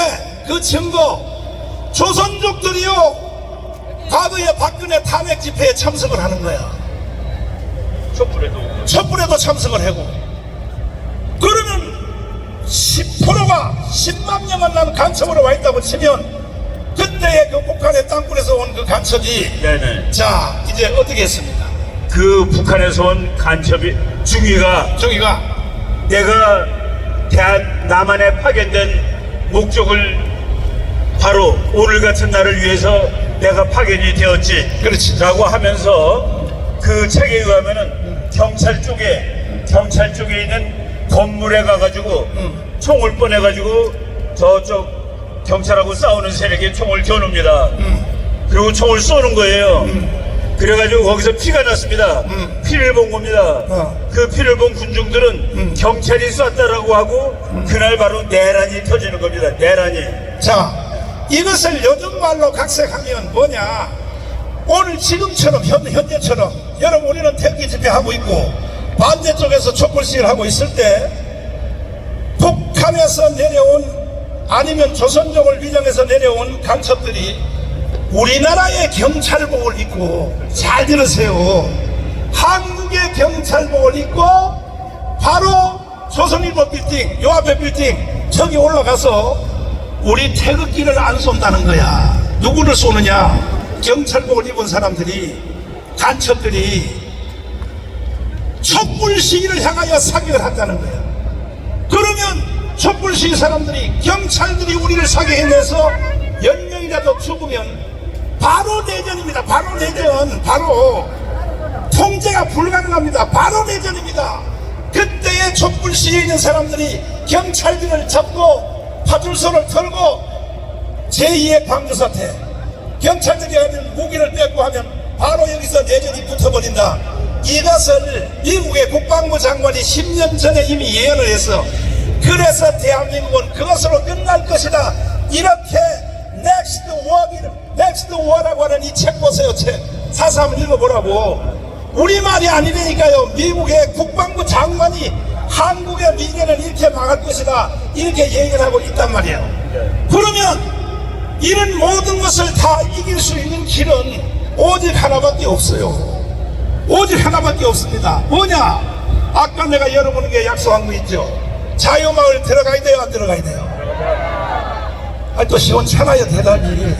그 증거 조선족들이요 과거에 박근혜 탄핵 집회에 참석을 하는 거야. 촛불에도 참석을 하고 그러면 10%가 10만 명은 난 간첩으로 와 있다고 치면 그때의 그 북한의 땅굴에서 온 그 간첩이 네네. 자 이제 어떻게 했습니까? 그 북한에서 온 간첩이 중위가 내가 남한에 파견된 목적을 바로 오늘 같은 날을 위해서 내가 파견이 되었지. 그렇지. 라고 하면서 그 책에 의하면은 경찰 쪽에 있는 건물에 가가지고 총을 꺼내가지고 저쪽 경찰하고 싸우는 세력에 총을 겨눕니다. 그리고 총을 쏘는 거예요. 그래가지고 거기서 피가 났습니다. 피를 본 겁니다. 그 피를 본 군중들은 경찰이 쐈다라고 하고 그날 바로 내란이 터지는 겁니다. 내란이. 자 이것을 요즘 말로 각색하면 뭐냐 오늘 지금처럼 현재처럼 여러분 우리는 태극기 집회하고 있고 반대쪽에서 촛불 시위를 하고 있을 때 북한에서 내려온 아니면 조선족을 위장해서 내려온 간첩들이 우리나라의 경찰복을 입고 잘 들으세요. 한국의 경찰복을 입고 바로 조선일보 빌딩 요 앞에 빌딩 저기 올라가서 우리 태극기를 안 쏜다는 거야. 누구를 쏘느냐? 경찰복을 입은 사람들이 간첩들이 촛불 시위를 향하여 사격을 한다는 거야. 그러면 촛불 시위 사람들이 경찰들이 우리를 사격해내서 10명이라도 죽으면 바로 내전입니다. 바로 내전. 바로 통제가 불가능합니다. 바로 내전입니다. 그때의 촛불 시위에 있는 사람들이 경찰들을 잡고 파출소를 털고 제2의 광주 사태, 경찰들이 하면 무기를 뺏고 하면 바로 여기서 내전이 붙어버린다. 이것을 미국의 국방부 장관이 10년 전에 이미 예언을 해서, 그래서 대한민국은 그것으로 끝날 것이다. 이렇게 넥스트 워라고 하는 이 책 보세요. 책 사서 한번 읽어보라고. 우리말이 아니라니까요. 미국의 국방부 장관이 한국의 미래는 이렇게 망할 것이다, 이렇게 얘기를 하고 있단 말이에요. 그러면 이런 모든 것을 다 이길 수 있는 길은 오직 하나밖에 없어요. 오직 하나밖에 없습니다. 뭐냐? 아까 내가 여러분에게 약속한 거 있죠. 자유마을 들어가야 돼요, 안 들어가야 돼요? 또 시원찮아요, 대단히.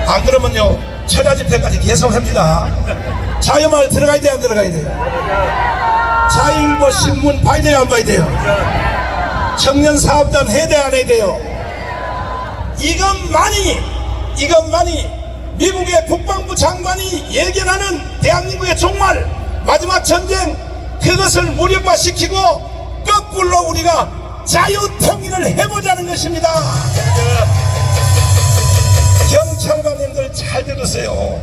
안 그러면요, 철야 집회까지 계속 합니다. 자유마을 들어가야 돼요, 안 들어가야 돼요? 자유일보 신문 봐야 돼요, 안 봐야 돼요? 청년사업단 해야 돼요, 안 해야 돼요? 이것만이 미국의 국방부 장관이 예견하는 대한민국의 종말, 마지막 전쟁, 그것을 무력화시키고 거꾸로 우리가 자유통일을 해보자는 것입니다. 경찰관님들 잘 들으세요.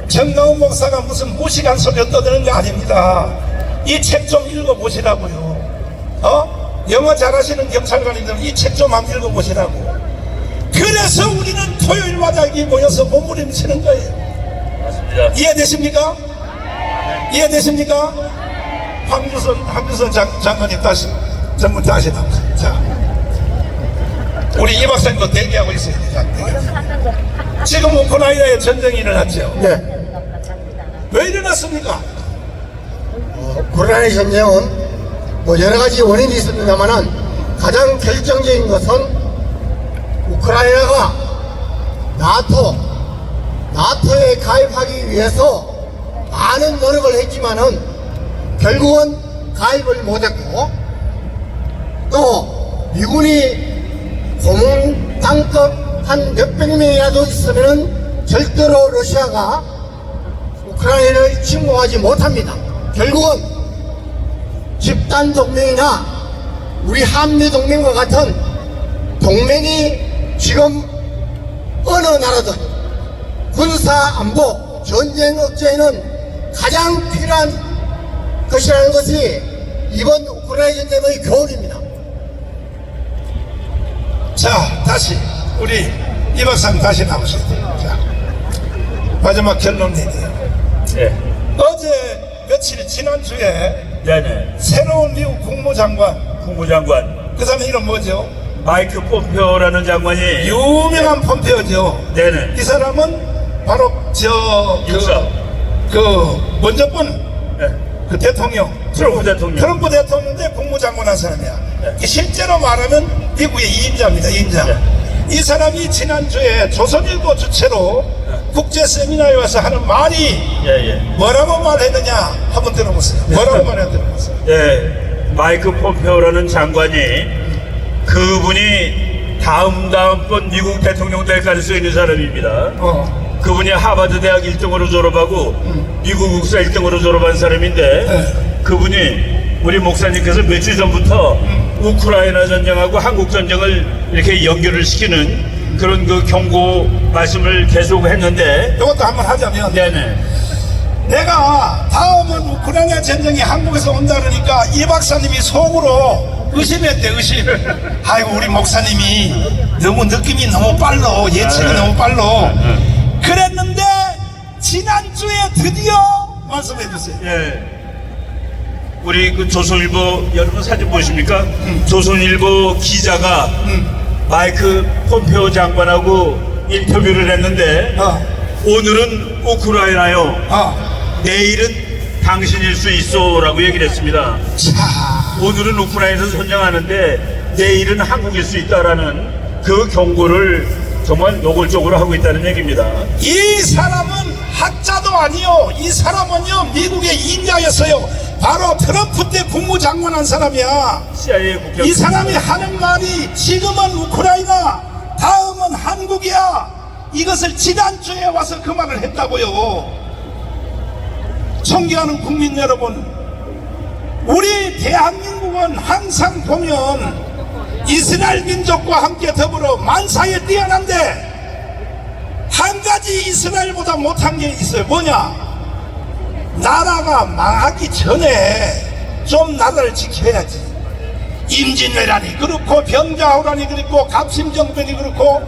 정강훈 목사가 무슨 무식한 소리 떠드는 거 아닙니다. 이 책 좀 읽어보시라고요. 영어 잘하시는 경찰관님들 이 책 좀 한번 읽어보시라고. 그래서 우리는 토요일마다 여기 모여서 몸부림치는 거예요. 맞습니다. 이해되십니까? 이해되십니까? 황규선 장관님 다시 전문 다시 나오세요. 자, 우리 이 박사님도 대기하고 있어요. 지금 우크라이나에 전쟁이 일어났죠. 네. 왜 일어났습니까? 우크라이나 전쟁은 뭐 여러 가지 원인이 있습니다만은 가장 결정적인 것은 우크라이나가 나토에 가입하기 위해서 많은 노력을 했지만은 결국은 가입을 못했고, 또 미군이 고문 땅끝 한 몇백 명이라도 있으면은 절대로 러시아가 우크라이나를 침공하지 못합니다. 결국은 집단 동맹이나 우리 한미 동맹과 같은 동맹이 지금 어느 나라든 군사 안보, 전쟁 억제에는 가장 필요한 것이라는 것이 이번 우크라이나 전쟁의 교훈입니다. 자, 다시 우리 이 박사님 다시 나오셔야 돼요. 자, 마지막 결론 내세요. 네. 어제 며칠 지난주에 네네. 새로운 미국 국무장관, 국무장관. 그 사람 이름 뭐죠? 마이크 폼페오라는 장관이. 유명한 폼페오죠. 네네. 이 사람은 바로 육사. 먼저분 네. 그 대통령, 트럼프 대통령. 트럼프 대통령인데 국무장관 한 사람이야. 네. 실제로 말하면 미국의 2인자입니다. 2인자. 네. 이 사람이 지난주에 조선일보 주최로 국제 세미나에 와서 하는 말이 예. 뭐라고 말했느냐 한번 들어보세요. 뭐라고 말했느냐. 예. 마이크 폼페오라는 장관이, 그분이 다음번 미국 대통령 될 가능성이 있는 사람입니다. 그분이 하버드 대학 1등으로 졸업하고 미국 국사 1등으로 졸업한 사람인데, 그분이 우리 목사님께서 며칠 전부터 우크라이나 전쟁하고 한국 전쟁을 이렇게 연결을 시키는 그런 그 경고 말씀을 계속 했는데, 이것도 한번 하자면, 네네. 내가 다음은 우크라이나 전쟁이 한국에서 온다 그러니까 이 박사님이 속으로 의심했대, 의심. 아이고, 우리 목사님이 너무 느낌이 너무 빨라, 예측이 너무 빨라. 그랬는데 지난주에 드디어 말씀해 주세요. 예. 우리 그 조선일보, 여러분 사진 보십니까? 조선일보 기자가 마이크 폼페오 장관하고 인터뷰를 했는데, 오늘은 우크라이나요, 내일은 당신일 수 있어라고 얘기를 했습니다. 오늘은 우크라이나에서 전쟁하는데 내일은 한국일 수 있다라는 그 경고를 정말 노골적으로 하고 있다는 얘기입니다. 이 사람은 학자도 아니요, 이 사람은요 미국의 인자였어요. 바로 트럼프 때 국무장관 한 사람이야. CIA 국장. 이 사람이 하는 말이 지금은 우크라이나, 다음은 한국이야. 이것을 지난주에 와서 그 말을 했다고요. 존경하는 국민 여러분, 우리 대한민국은 항상 보면 이스라엘 민족과 함께 더불어 만사에 뛰어난데 한 가지 이스라엘보다 못한 게 있어요. 뭐냐? 나라가 망하기 전에 좀 나라를 지켜야지. 임진왜란이 그렇고 병자호란이 그렇고 갑심정변이 그렇고,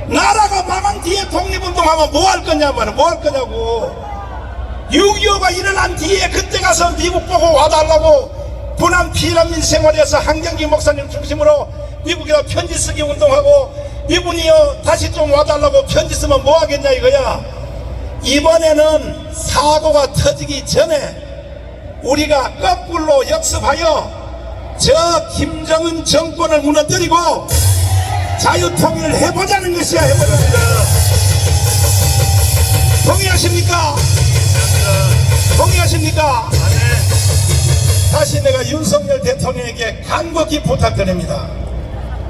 나라가 망한 뒤에 독립운동하면 뭐 할 거냐 말이야. 뭐 할 거냐고. 6.25가 일어난 뒤에 그때 가서 미국 보고 와달라고 분한 피난민 생활에서 한경기 목사님 중심으로 미국에다 편지 쓰기 운동하고, 이분이요 다시 좀 와달라고 편지 쓰면 뭐 하겠냐 이거야. 이번에는 사고가 터지기 전에 우리가 거꾸로 역습하여 저 김정은 정권을 무너뜨리고 자유통일을 해보자는 것이야. 해보자는 거야. 동의하십니까? 동의하십니까? 다시 내가 윤석열 대통령에게 간곡히 부탁드립니다.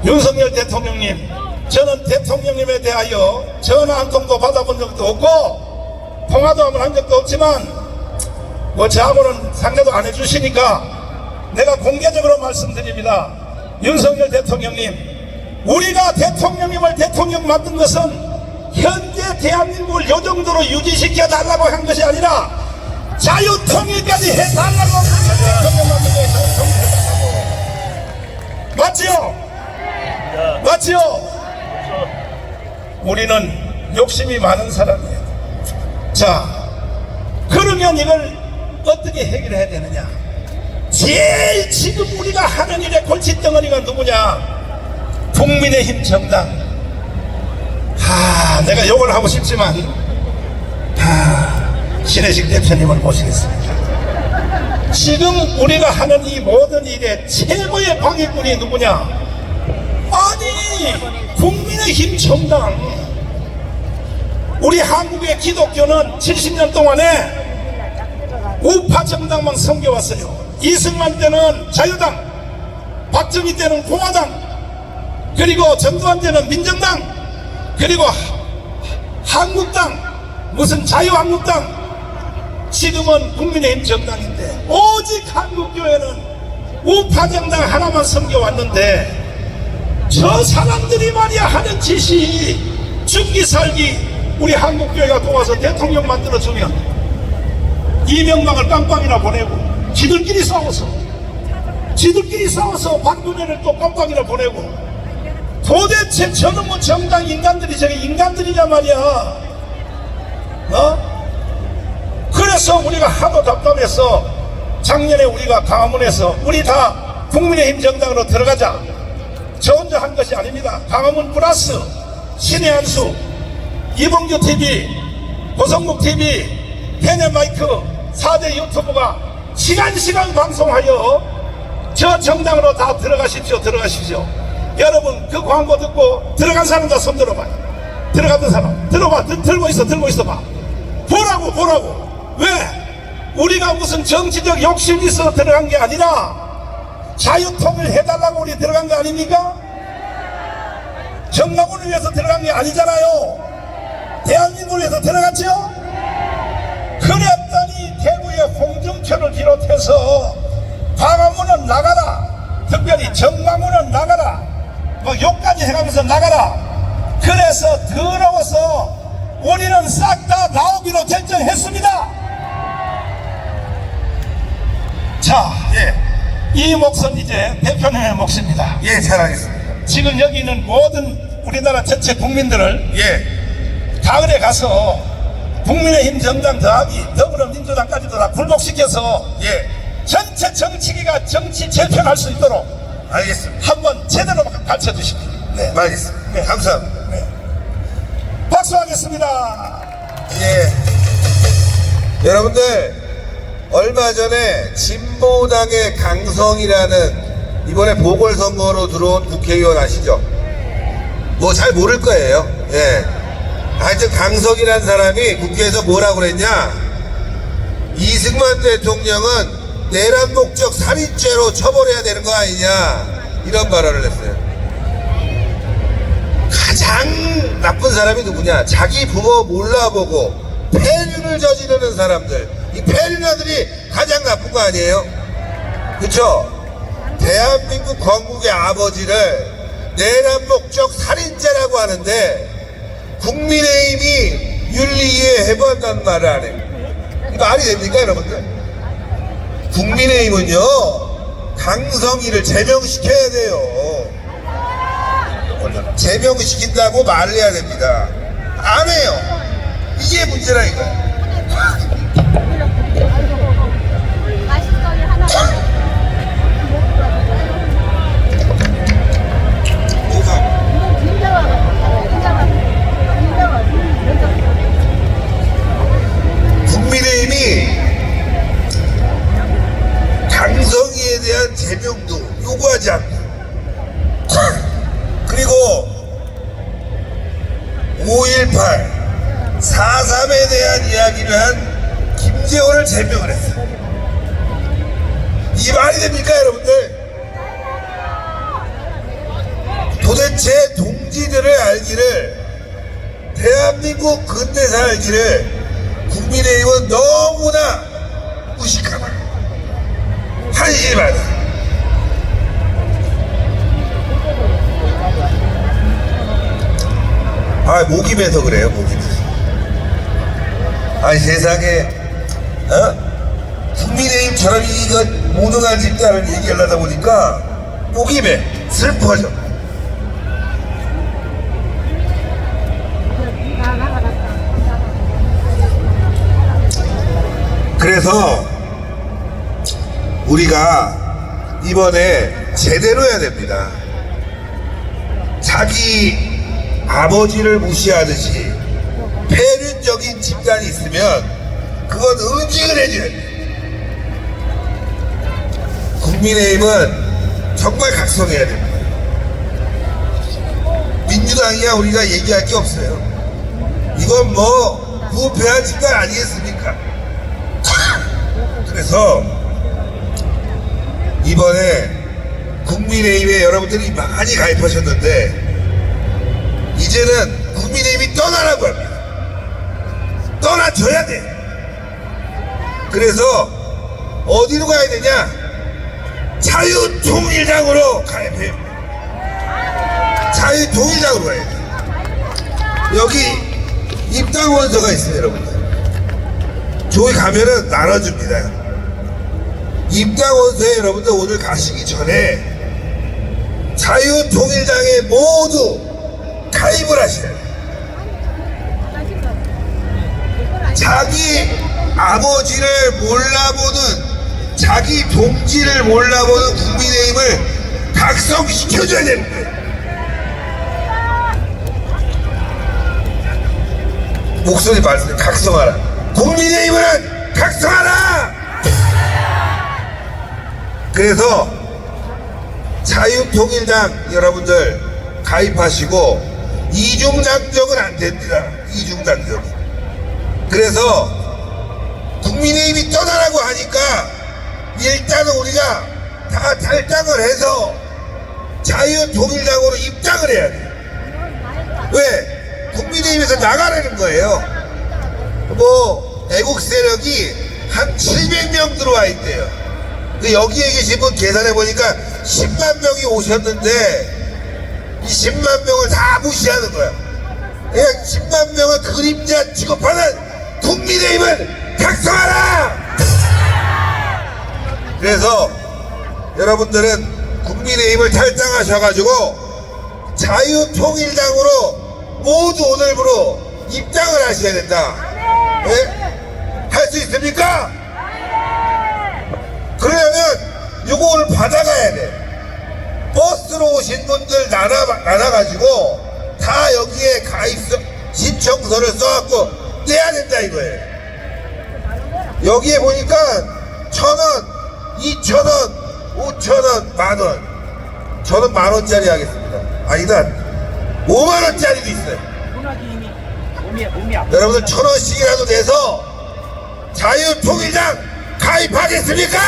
윤석열 대통령님, 저는 대통령님에 대하여 전화 한 통도 받아본 적도 없고 통화도 한번 한 적도 없지만 뭐 저하고는 상대도 안 해주시니까 내가 공개적으로 말씀드립니다. 윤석열 대통령님, 우리가 대통령님을 대통령 만든 것은 현재 대한민국을 요 정도로 유지시켜 달라고 한 것이 아니라 자유통일까지 해달라고 대통령 만든 거예요. 자유통일 해달라고. 맞지요? 맞지요? 우리는 욕심이 많은 사람이에요. 자, 그러면 이걸 어떻게 해결해야 되느냐? 제일 지금 우리가 하는 일의 골칫덩어리가 누구냐? 국민의힘 정당. 내가 욕을 하고 싶지만 신혜식 대표님을 모시겠습니다. 지금 우리가 하는 이 모든 일의 최고의 방해꾼이 누구냐? 아니, 국민의힘 정당. 우리 한국의 기독교는 70년 동안에 우파 정당만 섬겨왔어요. 이승만 때는 자유당, 박정희 때는 공화당, 그리고 전두환 때는 민정당, 그리고 한국당, 무슨 자유한국당, 지금은 국민의힘 정당인데 오직 한국교회는 우파 정당 하나만 섬겨왔는데 저 사람들이 말이야 하는 짓이 죽기 살기. 우리 한국교회가 도와서 대통령 만들어주면 이명박을 깜빵이나 보내고 지들끼리 싸워서 박근혜를 또 깜빵이나 보내고, 도대체 저놈의 정당 인간들이 저게 인간들이냐 말이야. 그래서 우리가 하도 답답해서 작년에 우리가 강화문에서 우리 다 국민의힘 정당으로 들어가자. 저 혼자 한 것이 아닙니다. 강화문 플러스 신의 한수, 이봉규 TV, 고성국 TV, 페네마이크 4대 유튜브가 시간 방송하여 저 정당으로 다 들어가십시오. 여러분 그 광고 듣고 들어간 사람 다 손 들어봐요. 들어갔던 사람 들어봐. 들고 있어 봐. 보라고. 왜? 우리가 무슨 정치적 욕심이 있어 들어간 게 아니라 자유통일 해달라고 우리 들어간 거 아닙니까? 정강훈을 위해서 들어간 게 아니잖아요. 대한민국을 위해서 들어갔죠? 그랬더니 대구의 홍정표를 비롯해서 광화문은 나가라, 특별히 정강훈은 나가라, 뭐 욕까지 해가면서 나가라. 그래서 더러워서 우리는 싹 다 나오기로 결정했습니다. 자, 이 몫은 이제 대표님의 몫입니다. 잘 알겠습니다. 지금 여기 있는 모든 우리나라 전체 국민들을 가을에 가서 국민의힘 정당 더하기 더불어민주당까지도 다 굴복시켜서 전체 정치기가 정치 재편할 수 있도록 알겠습니다. 한번 제대로 가르쳐 주십시오. 네. 알겠습니다. 감사합니다. 박수하겠습니다. 여러분들, 얼마 전에 진보당의 강성이라는 이번에 보궐선거로 들어온 국회의원 아시죠? 뭐 잘 모를 거예요. 하여튼 강성이라는 사람이 국회에서 뭐라고 그랬냐? 이승만 대통령은 내란 목적 살인죄로 처벌해야 되는 거 아니냐, 이런 발언을 했어요. 가장 나쁜 사람이 누구냐? 자기 부모 몰라보고 폐륜을 저지르는 사람들, 이 폐륜아들이 가장 나쁜 거 아니에요? 그쵸? 대한민국 건국의 아버지를 내란 목적 살인자라고 하는데 국민의힘이 윤리위에 해부한다는 말을 안 해요. 이 말이 됩니까, 여러분들? 국민의힘은요, 강성희를 제명시켜야 돼요. 제명시킨다고 말을 해야 됩니다. 안 해요. 이게 문제라니까요. 국민의힘이 강성희에 대한 제명도 요구하지 않고 그리고 5.18 4.3에 대한 이야기를 한 김재원을 제명을 했어요. 이 말이 됩니까, 여러분들? 도대체 동지들을 알기를, 대한민국 근대사 알기를 국민의힘은 너무나 무식하다, 한심하다. 목이 매서 그래요, 목이 매서. 세상에, 국민의힘처럼 이거 무능한 집단을 얘기하려다 보니까 목이 매, 슬퍼져. 그래서 우리가 이번에 제대로 해야 됩니다. 자기 아버지를 무시하듯이 폐륜적인 집단이 있으면 그건 응징을 해줘야 돼. 국민의힘은 정말 각성해야 됩니다. 민주당이야 우리가 얘기할 게 없어요. 이건 뭐 부패한 집단 아니겠습니까? 그래서 이번에 국민의힘에 여러분들이 많이 가입하셨는데 이제는 국민의힘이 떠나라고 합니다. 떠나줘야 돼. 그래서 어디로 가야 되냐? 자유통일당으로 가입해요. 자유통일당으로 가야 돼. 여기 입당 원서가 있어요, 여러분들. 저기 가면은 나눠줍니다. 입당 원서에 여러분들 오늘 가시기 전에 자유통일당에 모두 가입을 하셔야 돼요. 자기 아버지를 몰라보는, 자기 동지를 몰라보는 국민의힘을 각성시켜줘야 됩니다. 목소리 말씀, 각성하라. 국민의힘은 각성하라! 그래서 자유통일당 여러분들 가입하시고 이중당적은 안 됩니다. 이중당적. 그래서 국민의힘이 떠나라고 하니까 일단은 우리가 다 탈당을 해서 자유통일당으로 입당을 해야 돼. 왜? 국민의힘에서 나가라는 거예요. 뭐 애국 세력이 한 700명 들어와 있대요. 여기에 계신 분 계산해 보니까 10만 명이 오셨는데 이 10만 명을 다 무시하는 거야. 그냥 10만 명을 그림자 취급하는 국민의힘을 각성하라! 그래서 여러분들은 국민의힘을 탈당하셔가지고 자유통일당으로 모두 오늘부로 입당을 하셔야 된다. 네? 할 수 있습니까? 그러려면 요거 오늘 받아가야 돼. 버스로 오신 분들 나눠가지고 다 여기에 가입서 신청서를 써갖고 떼야 된다 이거예요. 여기에 보니까 1,000원, 2,000원, 5,000원, 만원. 저는 만원짜리 하겠습니다. 아니다, 5만원짜리도 있어요. 여러분들 1,000원씩이라도 내서 자유통일당 가입하겠습니까?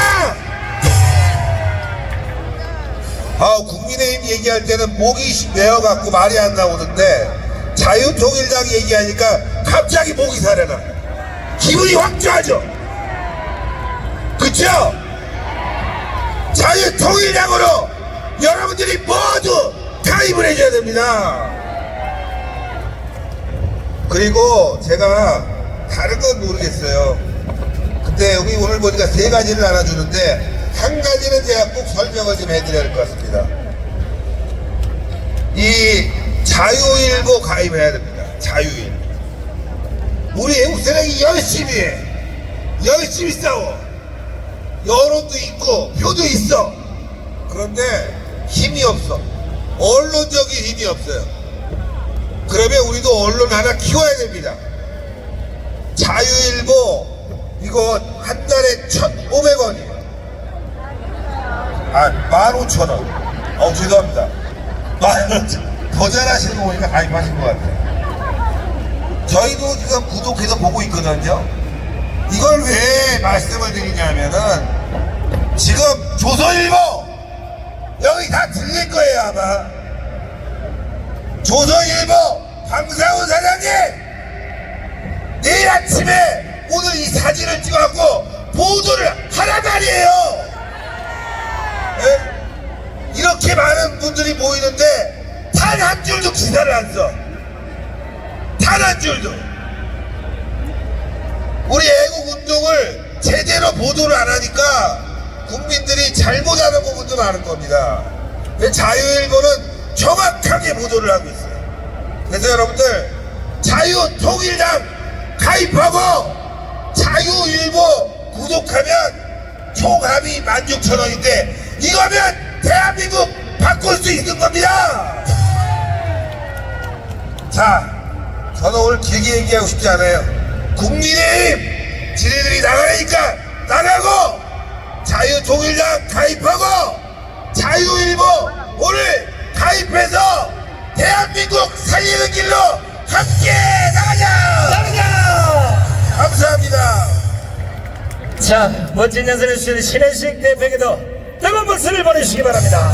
국민의힘 얘기할 때는 목이 메어갖고 말이 안 나오는데 자유통일당 얘기하니까 갑자기 목이 살아나. 기분이 확 좋아져. 그렇죠? 자유통일당으로 여러분들이 모두 가입을 해줘야 됩니다. 그리고 제가 다른 건 모르겠어요. 근데 여기 오늘 보니까 3가지를 알아주는데 한 가지는 제가 꼭 설명을 좀 해드려야 할 것 같습니다. 이 자유일보 가입해야 됩니다. 자유일보. 우리 애국 세력이 열심히 해. 열심히 싸워. 여론도 있고 표도 있어. 그런데 힘이 없어. 언론적인 힘이 없어요. 그러면 우리도 언론 하나 키워야 됩니다. 자유일보 이거 한 달에 1,500원이에요. 15,000원. 죄송합니다. 15,000원. 더 잘하시는 거 보니까 가입하신 것 같아요. 저희도 지금 구독해서 보고 있거든요. 이걸 왜 말씀을 드리냐면은 지금 조선일보 여기 다 들릴 거예요 아마. 조선일보 방상훈 사장님 내일 아침에 오늘 이 사진을 찍어갖고 보도를 하란 말이에요. 네? 이렇게 많은 분들이 모이는데 단 한 줄도 기사를 안 써. 단 한 줄도. 우리 애국운동을 제대로 보도를 안 하니까 국민들이 잘못하는 부분도 많은 겁니다. 근데 자유일보는 정확하게 보도를 하고 있어요. 그래서 여러분들 자유통일당 가입하고 자유일보 구독하면 총 합이 16,000원인데 이거면 대한민국 바꿀 수 있는 겁니다. 자, 저는 오늘 길게 얘기하고 싶지 않아요. 국민의힘 지네들이 나가라니까 나가고 자유통일당 가입하고 자유일보 오늘 가입해서 대한민국 살리는 길로 함께 나가자! 감사합니다. 자, 멋진 연설을 해주신 신혜식 대표에게도 뜨거운 박수를 보내주시기 바랍니다.